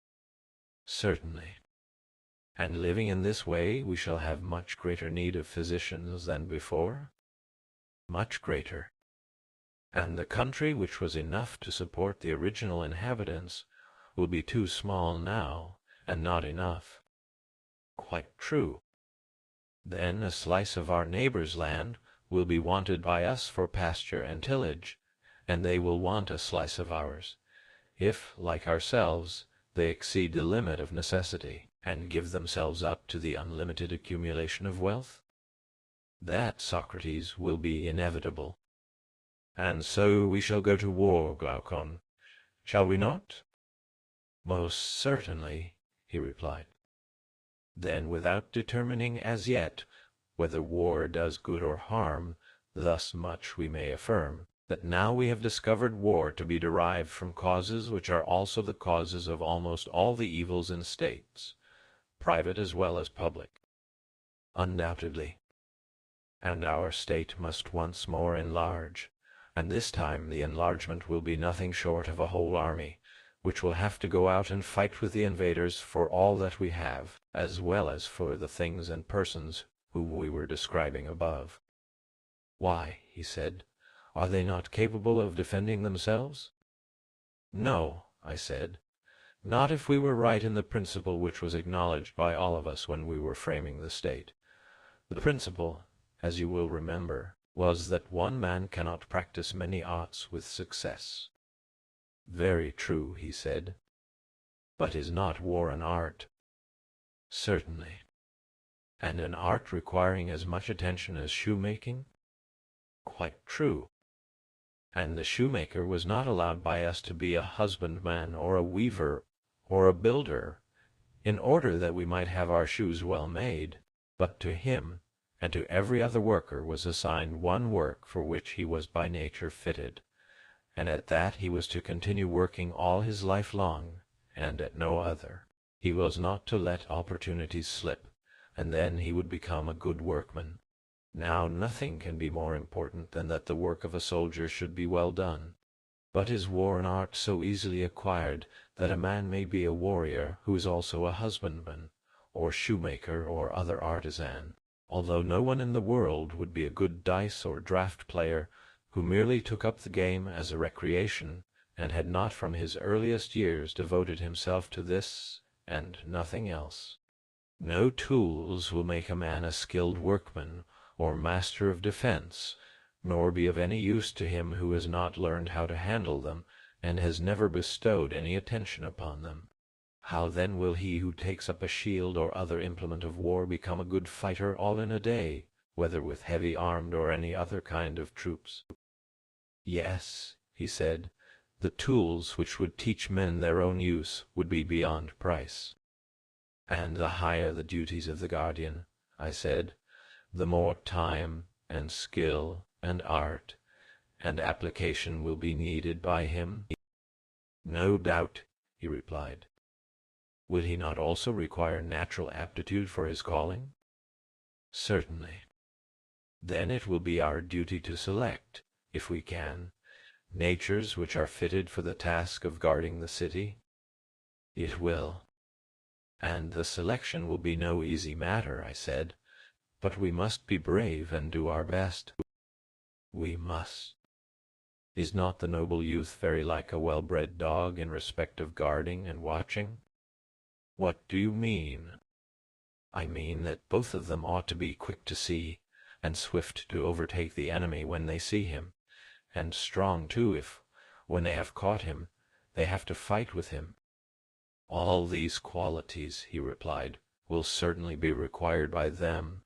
Certainly. And living in this way, we shall have much greater need of physicians than before? Much greater. And the country which was enough to support the original inhabitants will be too small now, and not enough. Quite true. Then a slice of our neighbor's land will be wanted by us for pasture and tillage, and they will want a slice of ours, if, like ourselves, they exceed the limit of necessity, and give themselves up to the unlimited accumulation of wealth. That, Socrates, will be inevitable. And so we shall go to war, Glaucon, shall we not? Most certainly, he replied. Then, without determining as yet whether war does good or harm, thus much we may affirm, that now we have discovered war to be derived from causes which are also the causes of almost all the evils in states, private as well as public. Undoubtedly. And our state must once more enlarge, and this time the enlargement will be nothing short of a whole army, which will have to go out and fight with the invaders for all that we have, as well as for the things and persons whom we were describing above. Why, he said, are they not capable of defending themselves? No, I said, not if we were right in the principle which was acknowledged by all of us when we were framing the state. The principle, as you will remember, was that one man cannot practice many arts with success. Very true, he said. But is not war an art? Certainly. And an art requiring as much attention as shoemaking? Quite true. And the shoemaker was not allowed by us to be a husbandman or a weaver or a builder, in order that we might have our shoes well made, but to him and to every other worker was assigned one work for which he was by nature fitted, and at that he was to continue working all his life long, and at no other. He was not to let opportunities slip, and then he would become a good workman. Now nothing can be more important than that the work of a soldier should be well done. But is war an art so easily acquired that a man may be a warrior who is also a husbandman, or shoemaker, or other artisan, although no one in the world would be a good dice or draught player who merely took up the game as a recreation, and had not from his earliest years devoted himself to this and nothing else? No tools will make a man a skilled workman or master of defense, nor be of any use to him who has not learned how to handle them and has never bestowed any attention upon them. How then will he who takes up a shield or other implement of war become a good fighter all in a day, whether with heavy armed or any other kind of troops? Yes, he said, the tools which would teach men their own use would be beyond price. And the higher the duties of the guardian, I said, the more time and skill and art and application will be needed by him. No doubt, he replied. Would he not also require natural aptitude for his calling? Certainly. Then it will be our duty to select, if we can, natures which are fitted for the task of guarding the city. It will. And the selection will be no easy matter, I said, but we must be brave and do our best. We must. Is not the noble youth very like a well-bred dog in respect of guarding and watching? What do you mean? I mean that both of them ought to be quick to see, and swift to overtake the enemy when they see him, and strong too if, when they have caught him, they have to fight with him. All these qualities, he replied, will certainly be required by them.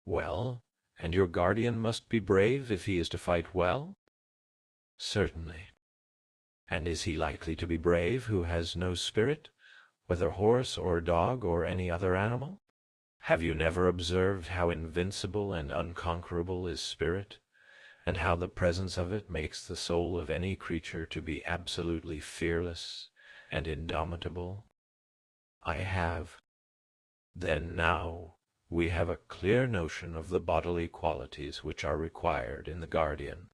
Well, and your guardian must be brave if he is to fight well? Certainly. And is he likely to be brave who has no spirit, whether horse or dog or any other animal? Have you never observed how invincible and unconquerable is spirit, and how the presence of it makes the soul of any creature to be absolutely fearless and indomitable? I have. Then now we have a clear notion of the bodily qualities which are required in the guardian.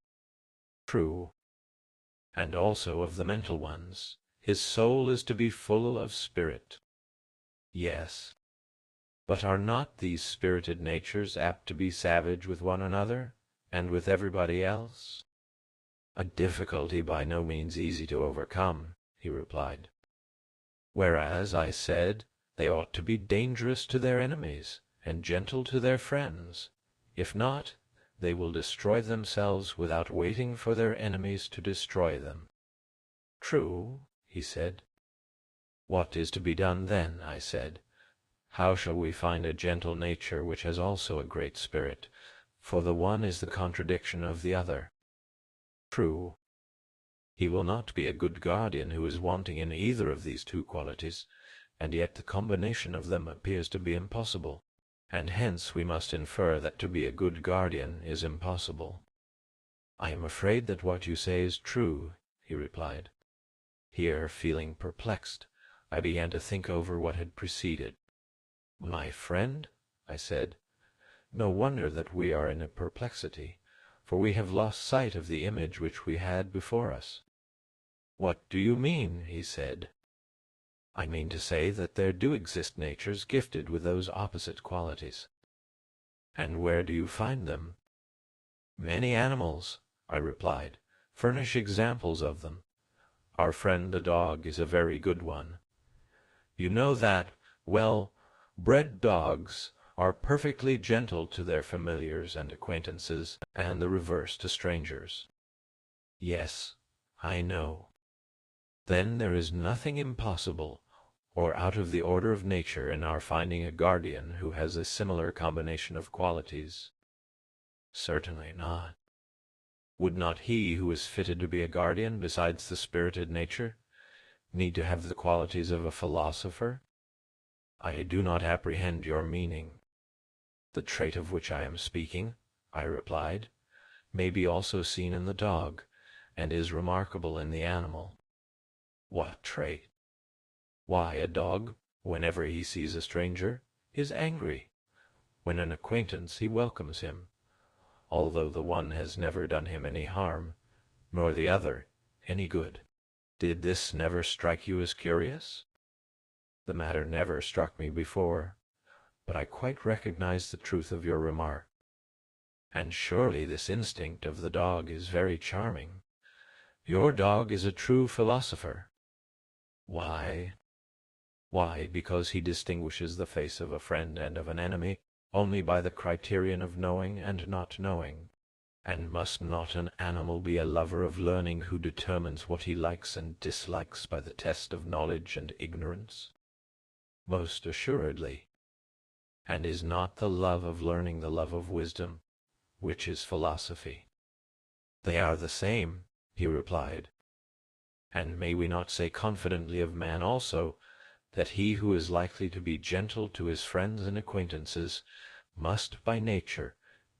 True. And also of the mental ones. His soul is to be full of spirit. Yes. But are not these spirited natures apt to be savage with one another, and with everybody else? A difficulty by no means easy to overcome, he replied. Whereas, I said, they ought to be dangerous to their enemies, and gentle to their friends. If not, they will destroy themselves without waiting for their enemies to destroy them. True, he said. What is to be done then? I said. How shall we find a gentle nature which has also a great spirit? For the one is the contradiction of the other. True. He will not be a good guardian who is wanting in either of these two qualities, and yet the combination of them appears to be impossible, and hence we must infer that to be a good guardian is impossible. I am afraid that what you say is true, he replied. Here, feeling perplexed, I began to think over what had preceded. My friend, I said, no wonder that we are in a perplexity, for we have lost sight of the image which we had before us. What do you mean? He said. I mean to say that there do exist natures gifted with those opposite qualities. And where do you find them? Many animals, I replied, furnish examples of them. Our friend the dog is a very good one. You know that, well, bred dogs are perfectly gentle to their familiars and acquaintances, and the reverse to strangers. Yes, I know. Then there is nothing impossible or out of the order of nature in our finding a guardian who has a similar combination of qualities. Certainly not. Would not he who is fitted to be a guardian, besides the spirited nature, need to have the qualities of a philosopher? I do not apprehend your meaning. The trait of which I am speaking, I replied, may be also seen in the dog, and is remarkable in the animal. What trait? Why, a dog, whenever he sees a stranger, is angry. When an acquaintance, he welcomes him, although the one has never done him any harm, nor the other any good. Did this never strike you as curious? The matter never struck me before, but I quite recognize the truth of your remark. And surely this instinct of the dog is very charming. Your dog is a true philosopher. Why? Why, because he distinguishes the face of a friend and of an enemy only by the criterion of knowing and not knowing. And must not an animal be a lover of learning who determines what he likes and dislikes by the test of knowledge and ignorance? Most assuredly. And is not the love of learning the love of wisdom, which is philosophy? They are the same, he replied. And may we not say confidently of man also, that he who is likely to be gentle to his friends and acquaintances must by nature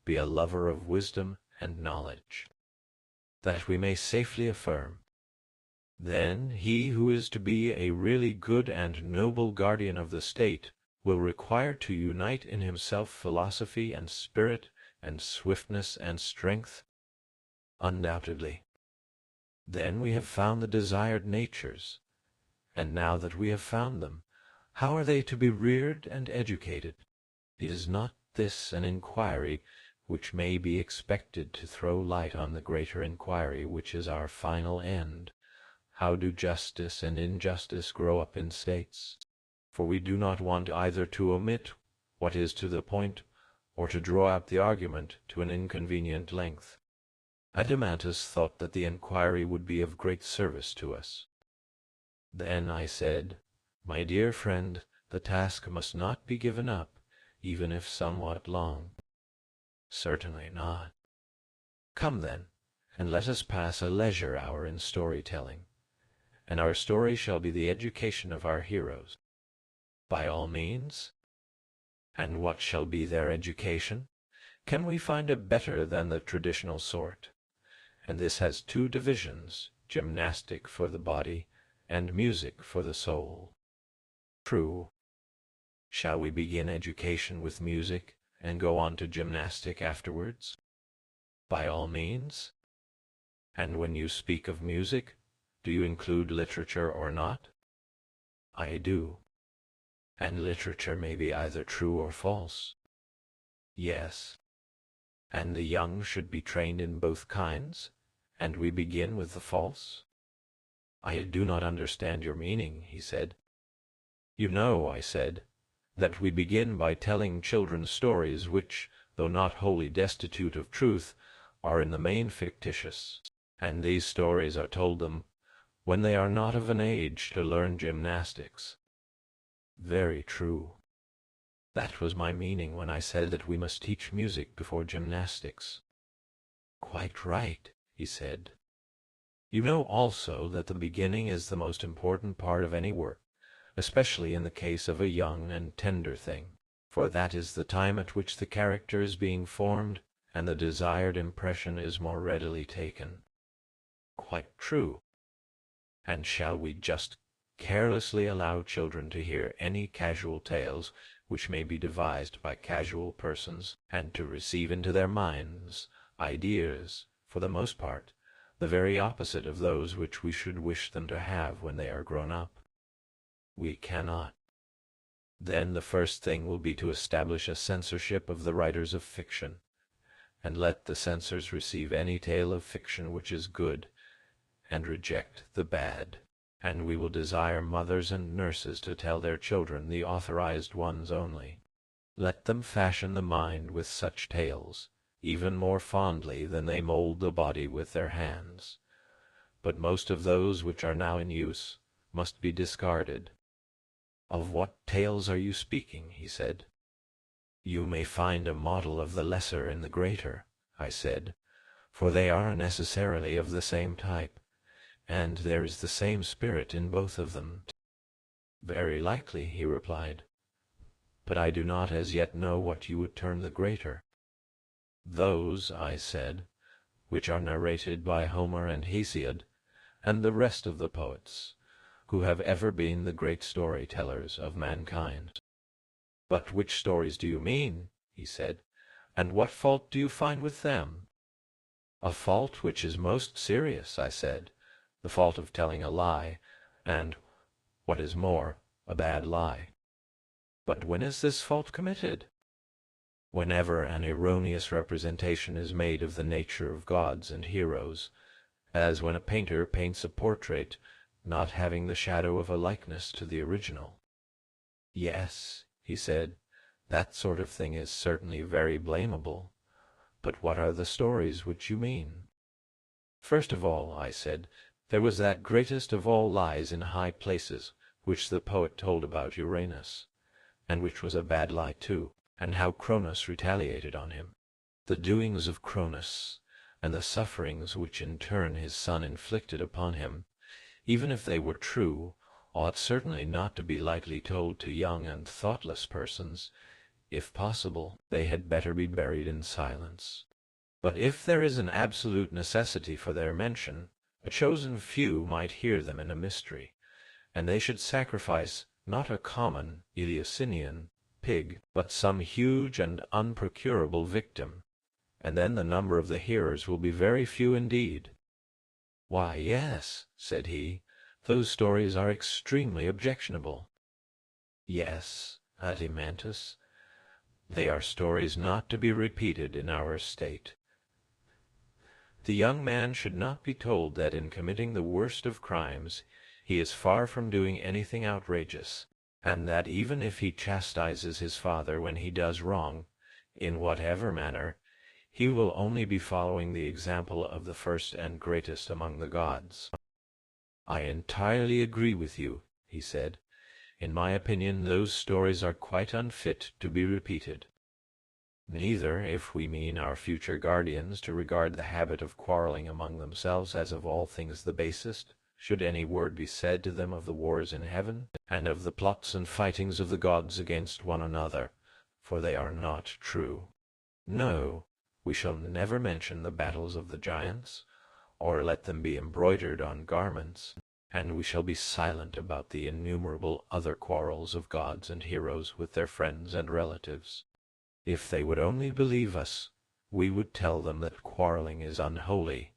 be a lover of wisdom and knowledge? That we may safely affirm. Then he who is to be a really good and noble guardian of the state will require to unite in himself philosophy and spirit and swiftness and strength? Undoubtedly. Then we have found the desired natures, and now that we have found them, how are they to be reared and educated? Is not this an inquiry which may be expected to throw light on the greater inquiry which is our final end? How do justice and injustice grow up in states? For we do not want either to omit what is to the point, or to draw out the argument to an inconvenient length. Adeimantus thought that the inquiry would be of great service to us. Then I said, my dear friend, the task must not be given up, even if somewhat long. Certainly not. Come then, and let us pass a leisure hour in story-telling, and our story shall be the education of our heroes. By all means. And what shall be their education? Can we find a better than the traditional sort? And this has two divisions, gymnastic for the body, and music for the soul. True. Shall we begin education with music, and go on to gymnastic afterwards? By all means. And when you speak of music, do you include literature or not? I do. And literature may be either true or false. Yes. And the young should be trained in both kinds, and we begin with the false? I do not understand your meaning, he said. You know, I said, that we begin by telling children stories which, though not wholly destitute of truth, are in the main fictitious, and these stories are told them when they are not of an age to learn gymnastics. Very true. That was my meaning when I said that we must teach music before gymnastics. Quite right, he said. You know also that the beginning is the most important part of any work, especially in the case of a young and tender thing, for that is the time at which the character is being formed, and the desired impression is more readily taken. Quite true. And shall we just carelessly allow children to hear any casual tales which may be devised by casual persons, and to receive into their minds ideas, for the most part, the very opposite of those which we should wish them to have when they are grown up? We cannot. Then the first thing will be to establish a censorship of the writers of fiction, and let the censors receive any tale of fiction which is good, and reject the bad. And we will desire mothers and nurses to tell their children the authorized ones only. Let them fashion the mind with such tales, even more fondly than they mold the body with their hands. But most of those which are now in use must be discarded. Of what tales are you speaking? He said. You may find a model of the lesser in the greater, I said, for they are necessarily of the same type, and there is the same spirit in both of them. Very likely, he replied, but I do not as yet know what you would term the greater. Those, I said, which are narrated by Homer and Hesiod, and the rest of the poets, who have ever been the great story-tellers of mankind. But which stories do you mean? He said, and what fault do you find with them? A fault which is most serious, I said, the fault of telling a lie, and, what is more, a bad lie. But when is this fault committed? Whenever an erroneous representation is made of the nature of gods and heroes, as when a painter paints a portrait not having the shadow of a likeness to the original. Yes, he said, that sort of thing is certainly very blamable, But what are the stories which you mean? First of all, I said, there was that greatest of all lies in high places, which the poet told about Uranus, and which was a bad lie too, and how Cronus retaliated on him. The doings of Cronus, and the sufferings which in turn his son inflicted upon him, even if they were true, ought certainly not to be lightly told to young and thoughtless persons. If possible, they had better be buried in silence. But if there is an absolute necessity for their mention, a chosen few might hear them in a mystery, and they should sacrifice not a common Eleusinian pig, but some huge and unprocurable victim, and then the number of the hearers will be very few indeed. Why, yes, said he, those stories are extremely objectionable. Yes, Adimantus, they are stories not to be repeated in our state. The young man should not be told that in committing the worst of crimes he is far from doing anything outrageous, and that even if he chastises his father when he does wrong, in whatever manner, he will only be following the example of the first and greatest among the gods. I entirely agree with you, he said. In my opinion, those stories are quite unfit to be repeated. Neither, if we mean our future guardians to regard the habit of quarreling among themselves as of all things the basest, should any word be said to them of the wars in heaven, and of the plots and fightings of the gods against one another, for they are not true. No, we shall never mention the battles of the giants, or let them be embroidered on garments, and we shall be silent about the innumerable other quarrels of gods and heroes with their friends and relatives. If they would only believe us, we would tell them that quarreling is unholy,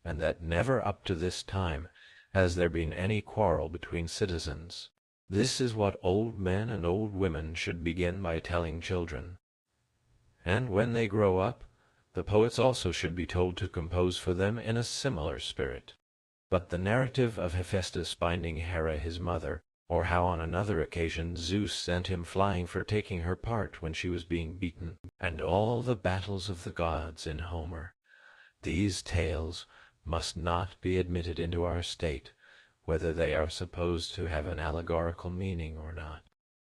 and that never up to this time has there been any quarrel between citizens. This is what old men and old women should begin by telling children. And when they grow up, the poets also should be told to compose for them in a similar spirit. But the narrative of Hephaestus binding Hera his mother, or how on another occasion Zeus sent him flying for taking her part when she was being beaten, and all the battles of the gods in Homer, these tales must not be admitted into our state, whether they are supposed to have an allegorical meaning or not.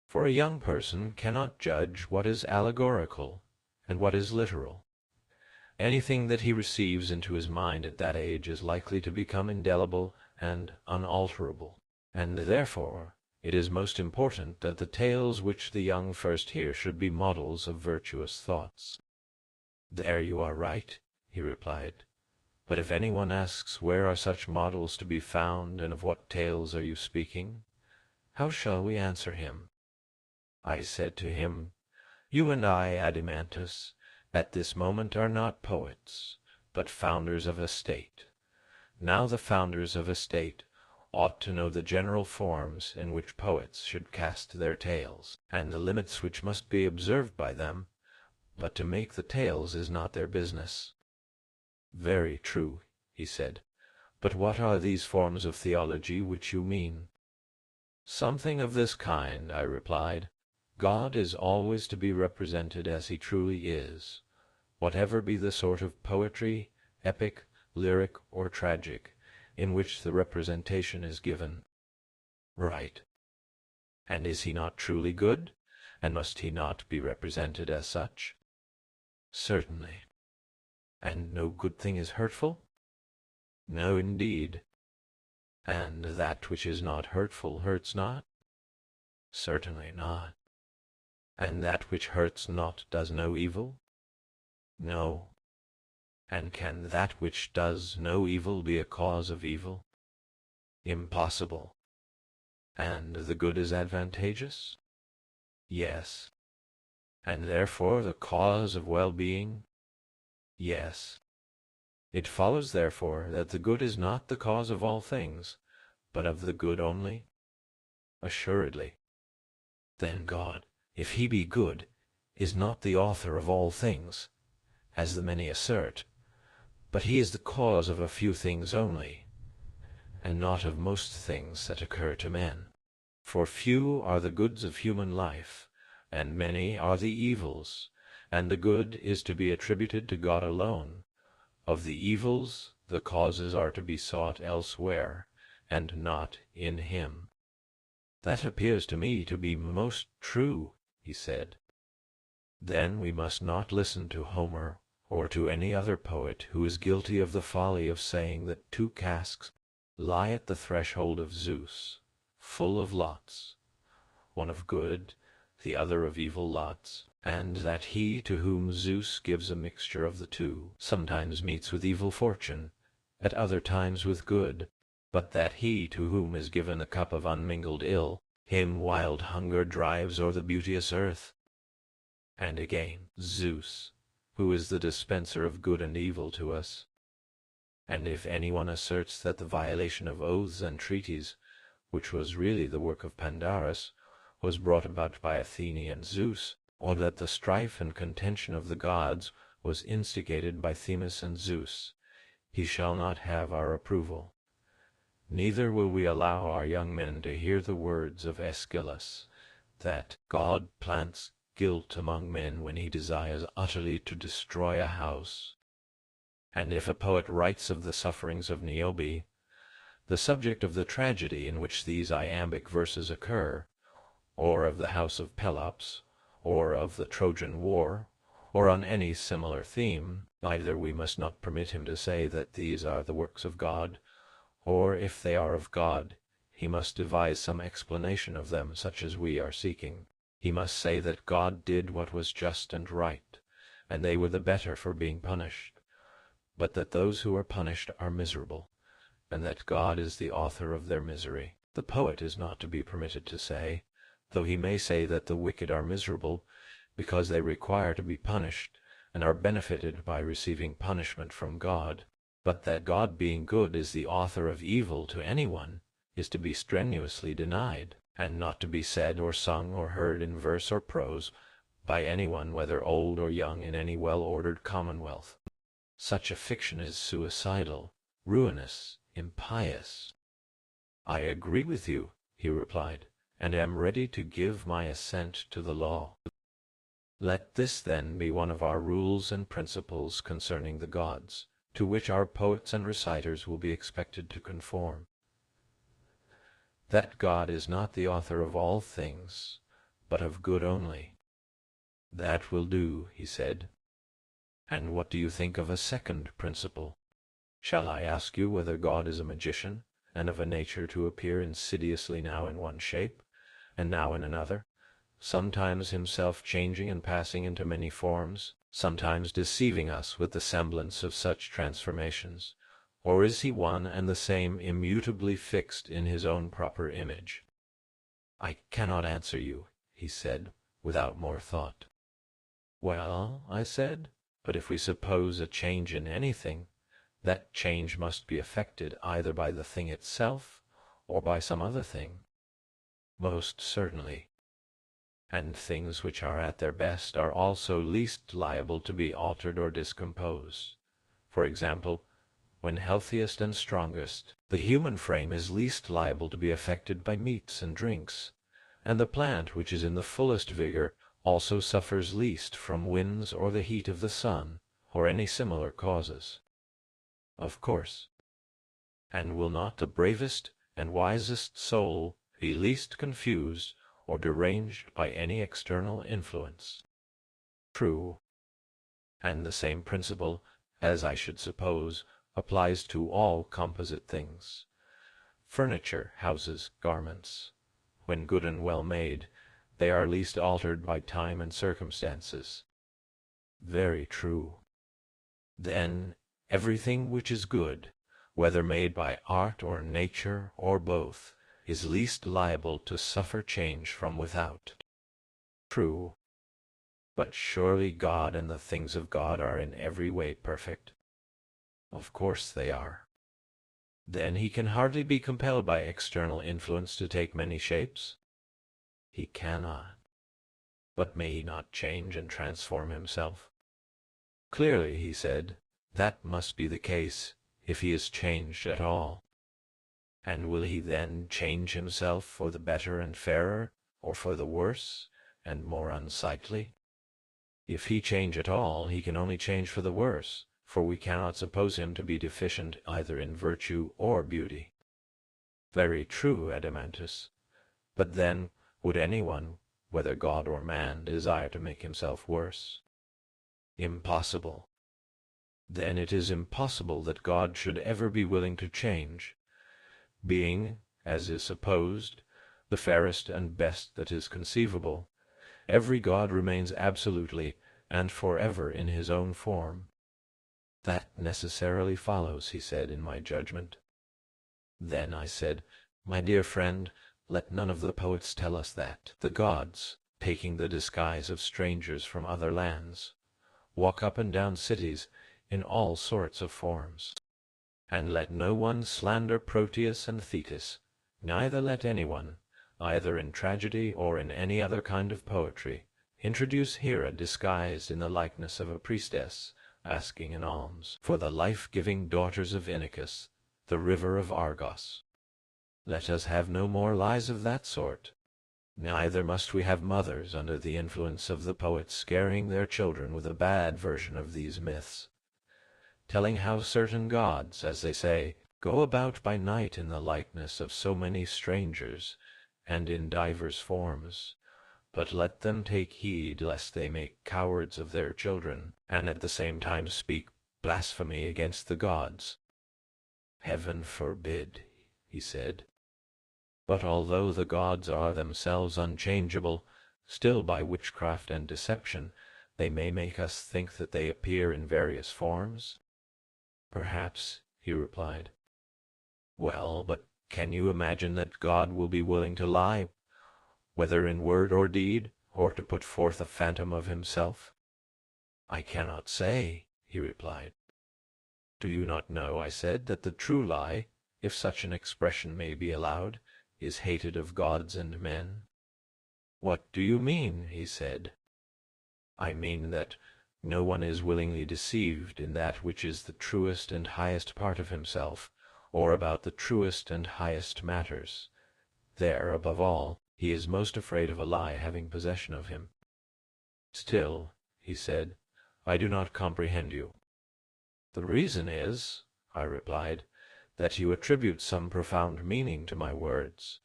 For a young person cannot judge what is allegorical and what is literal. Anything that he receives into his mind at that age is likely to become indelible and unalterable, and therefore it is most important that the tales which the young first hear should be models of virtuous thoughts. There you are right, he replied. But if anyone asks where are such models to be found, and of what tales are you speaking, how shall we answer him? I said to him, you and I, Adimantus, at this moment are not poets, but founders of a state. Now the founders of a state ought to know the general forms in which poets should cast their tales, and the limits which must be observed by them, but to make the tales is not their business. Very true, he said. But what are these forms of theology which you mean? Something of this kind, I replied. God is always to be represented as he truly is, whatever be the sort of poetry, epic, lyric, or tragic, in which the representation is given. Right. And is he not truly good, and must he not be represented as such? Certainly. And no good thing is hurtful? No, indeed. And that which is not hurtful hurts not? Certainly not. And that which hurts not does no evil? No. And can that which does no evil be a cause of evil? Impossible. And the good is advantageous? Yes. And therefore the cause of well-being? Yes. It follows, therefore, that the good is not the cause of all things, but of the good only? Assuredly. Then God, if he be good, is not the author of all things, as the many assert, but he is the cause of a few things only, and not of most things that occur to men. For few are the goods of human life, and many are the evils, and the good is to be attributed to God alone. Of the evils, the causes are to be sought elsewhere, and not in him. That appears to me to be most true, he said. Then we must not listen to Homer or to any other poet who is guilty of the folly of saying that two casks lie at the threshold of Zeus, full of lots, one of good, the other of evil lots, and that he to whom Zeus gives a mixture of the two sometimes meets with evil fortune, at other times with good, but that he to whom is given a cup of unmingled ill, him wild hunger drives o'er the beauteous earth. And again, Zeus, who is the dispenser of good and evil to us. And if anyone asserts that the violation of oaths and treaties, which was really the work of Pandarus, was brought about by Athene and Zeus, or that the strife and contention of the gods was instigated by Themis and Zeus, he shall not have our approval. Neither will we allow our young men to hear the words of Aeschylus, that God plants guilt among men when he desires utterly to destroy a house. And if a poet writes of the sufferings of Niobe, the subject of the tragedy in which these iambic verses occur, or of the house of Pelops, or of the Trojan War, or on any similar theme, either we must not permit him to say that these are the works of God, or if they are of God, he must devise some explanation of them such as we are seeking. He must say that God did what was just and right, and they were the better for being punished, but that those who are punished are miserable, and that God is the author of their misery. The poet is not to be permitted to say, though he may say that the wicked are miserable because they require to be punished, and are benefited by receiving punishment from God, but that God being good is the author of evil to anyone, is to be strenuously denied, and not to be said or sung or heard in verse or prose by anyone, whether old or young, in any well-ordered commonwealth. Such a fiction is suicidal, ruinous, impious. I agree with you, he replied, and am ready to give my assent to the law. Let this then be one of our rules and principles concerning the gods, to which our poets and reciters will be expected to conform. That God is not the author of all things, but of good only. That will do, he said. And what do you think of a second principle? Shall I ask you whether God is a magician, and of a nature to appear insidiously now in one shape, and now in another, sometimes himself changing and passing into many forms, sometimes deceiving us with the semblance of such transformations? Or is he one and the same, immutably fixed in his own proper image? I cannot answer you, he said, without more thought. Well, I said, but if we suppose a change in anything, that change must be effected either by the thing itself, or by some other thing. Most certainly. And things which are at their best are also least liable to be altered or discomposed. For example, when healthiest and strongest, the human frame is least liable to be affected by meats and drinks, and the plant which is in the fullest vigor also suffers least from winds or the heat of the sun, or any similar causes. Of course. And will not the bravest and wisest soul be least confused or deranged by any external influence? True. And the same principle, as I should suppose, applies to all composite things. Furniture, houses, garments. When good and well made, they are least altered by time and circumstances. Very true. Then everything which is good, whether made by art or nature or both, is least liable to suffer change from without. True. But surely God and the things of God are in every way perfect? Of course they are. Then he can hardly be compelled by external influence to take many shapes? He cannot. But may he not change and transform himself? Clearly, he said, that must be the case, if he is changed at all. And will he then change himself for the better and fairer, or for the worse and more unsightly? If he change at all, he can only change for the worse, for we cannot suppose him to be deficient either in virtue or beauty. Very true, Adeimantus. But then, would anyone, whether god or man, desire to make himself worse? Impossible. Then it is impossible that God should ever be willing to change. Being, as is supposed, the fairest and best that is conceivable, every god remains absolutely and forever in his own form. That necessarily follows, he said, in my judgment. Then I said, my dear friend, let none of the poets tell us that. The gods, taking the disguise of strangers from other lands, walk up and down cities in all sorts of forms. And let no one slander Proteus and Thetis, neither let anyone, either in tragedy or in any other kind of poetry, introduce Hera disguised in the likeness of a priestess, asking an alms for the life-giving daughters of Inachus, the river of Argos. Let us have no more lies of that sort. Neither must we have mothers under the influence of the poets scaring their children with a bad version of these myths, telling how certain gods, as they say, go about by night in the likeness of so many strangers, and in divers forms. But let them take heed lest they make cowards of their children, and at the same time speak blasphemy against the gods. Heaven forbid, he said. But although the gods are themselves unchangeable, still by witchcraft and deception they may make us think that they appear in various forms. Perhaps, he replied. Well, but can you imagine that God will be willing to lie, whether in word or deed, or to put forth a phantom of himself? I cannot say, he replied. Do you not know, I said, that the true lie, if such an expression may be allowed, is hated of gods and men? What do you mean? He said. I mean that no one is willingly deceived in that which is the truest and highest part of himself, or about the truest and highest matters. There, above all, he is most afraid of a lie having possession of him. Still, he said, I do not comprehend you. The reason is, I replied, that you attribute some profound meaning to my words,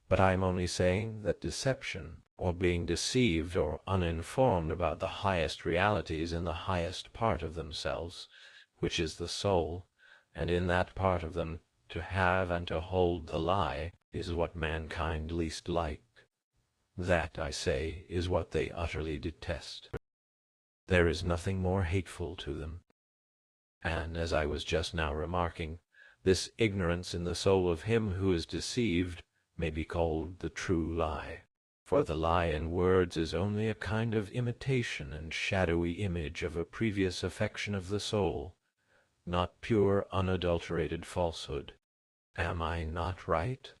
but I am only saying that deception, or being deceived or uninformed about the highest realities in the highest part of themselves, which is the soul, and in that part of them to have and to hold the lie, is what mankind least like. That, I say, is what they utterly detest. There is nothing more hateful to them. And, as I was just now remarking, this ignorance in the soul of him who is deceived may be called the true lie. For the lie in words is only a kind of imitation and shadowy image of a previous affection of the soul, not pure unadulterated falsehood. Am I not right?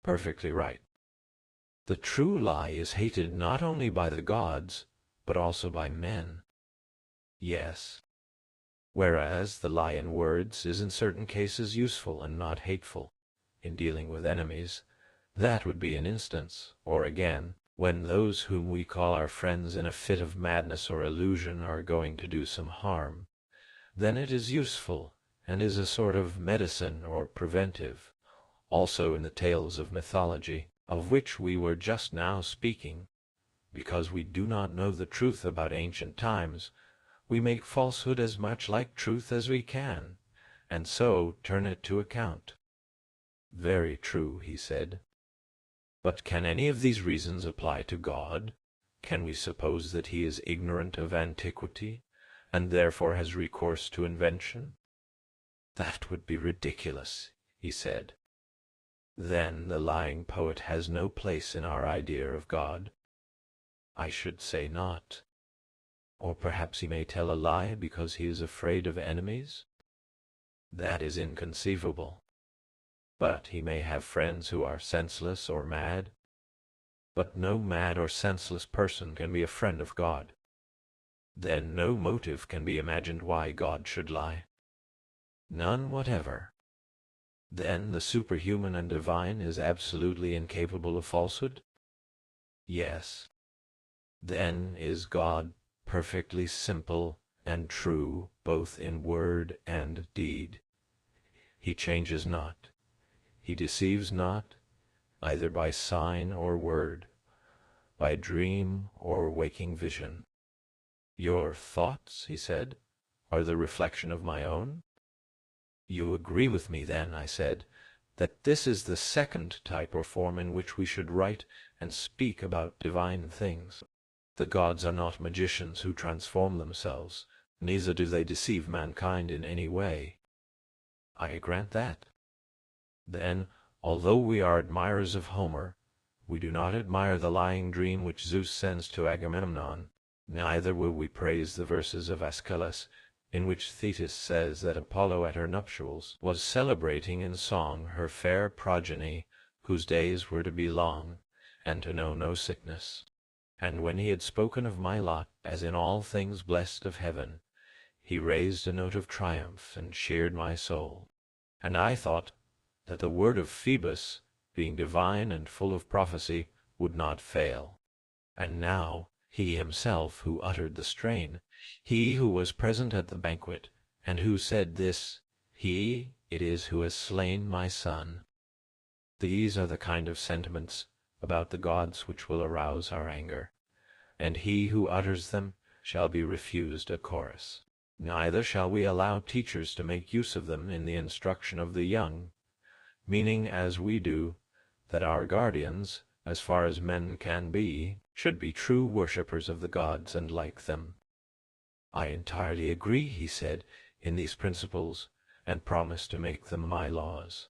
Perfectly right. The true lie is hated not only by the gods, but also by men. Yes. Whereas the lie in words is in certain cases useful and not hateful, in dealing with enemies. That would be an instance, or again, when those whom we call our friends in a fit of madness or illusion are going to do some harm. Then it is useful, and is a sort of medicine or preventive. Also in the tales of mythology, of which we were just now speaking, because we do not know the truth about ancient times, we make falsehood as much like truth as we can, and so turn it to account. Very true, he said. But can any of these reasons apply to God? Can we suppose that he is ignorant of antiquity, and therefore has recourse to invention? That would be ridiculous, he said. Then the lying poet has no place in our idea of God. I should say not. Or perhaps he may tell a lie because he is afraid of enemies? That is inconceivable. But he may have friends who are senseless or mad. But no mad or senseless person can be a friend of God. Then no motive can be imagined why God should lie. None whatever. Then the superhuman and divine is absolutely incapable of falsehood? Yes. Then is God perfectly simple and true both in word and deed. He changes not, he deceives not, either by sign or word, by dream or waking vision. Your thoughts, he said, are the reflection of my own? You agree with me, then, I said, that this is the second type or form in which we should write and speak about divine things. The gods are not magicians who transform themselves, neither do they deceive mankind in any way. I grant that. Then, although we are admirers of Homer, we do not admire the lying dream which Zeus sends to Agamemnon, neither will we praise the verses of Aeschylus, in which Thetis says that Apollo at her nuptials was celebrating in song her fair progeny, whose days were to be long, and to know no sickness. And when he had spoken of my lot as in all things blessed of heaven, he raised a note of triumph and cheered my soul. And I thought that the word of Phoebus, being divine and full of prophecy, would not fail. And now he himself who uttered the strain, he who was present at the banquet, and who said this, he it is who has slain my son. These are the kind of sentiments about the gods which will arouse our anger, and he who utters them shall be refused a chorus. Neither shall we allow teachers to make use of them in the instruction of the young, meaning, as we do, that our guardians, as far as men can be, should be true worshippers of the gods and like them. I entirely agree, he said, in these principles, and promise to make them my laws.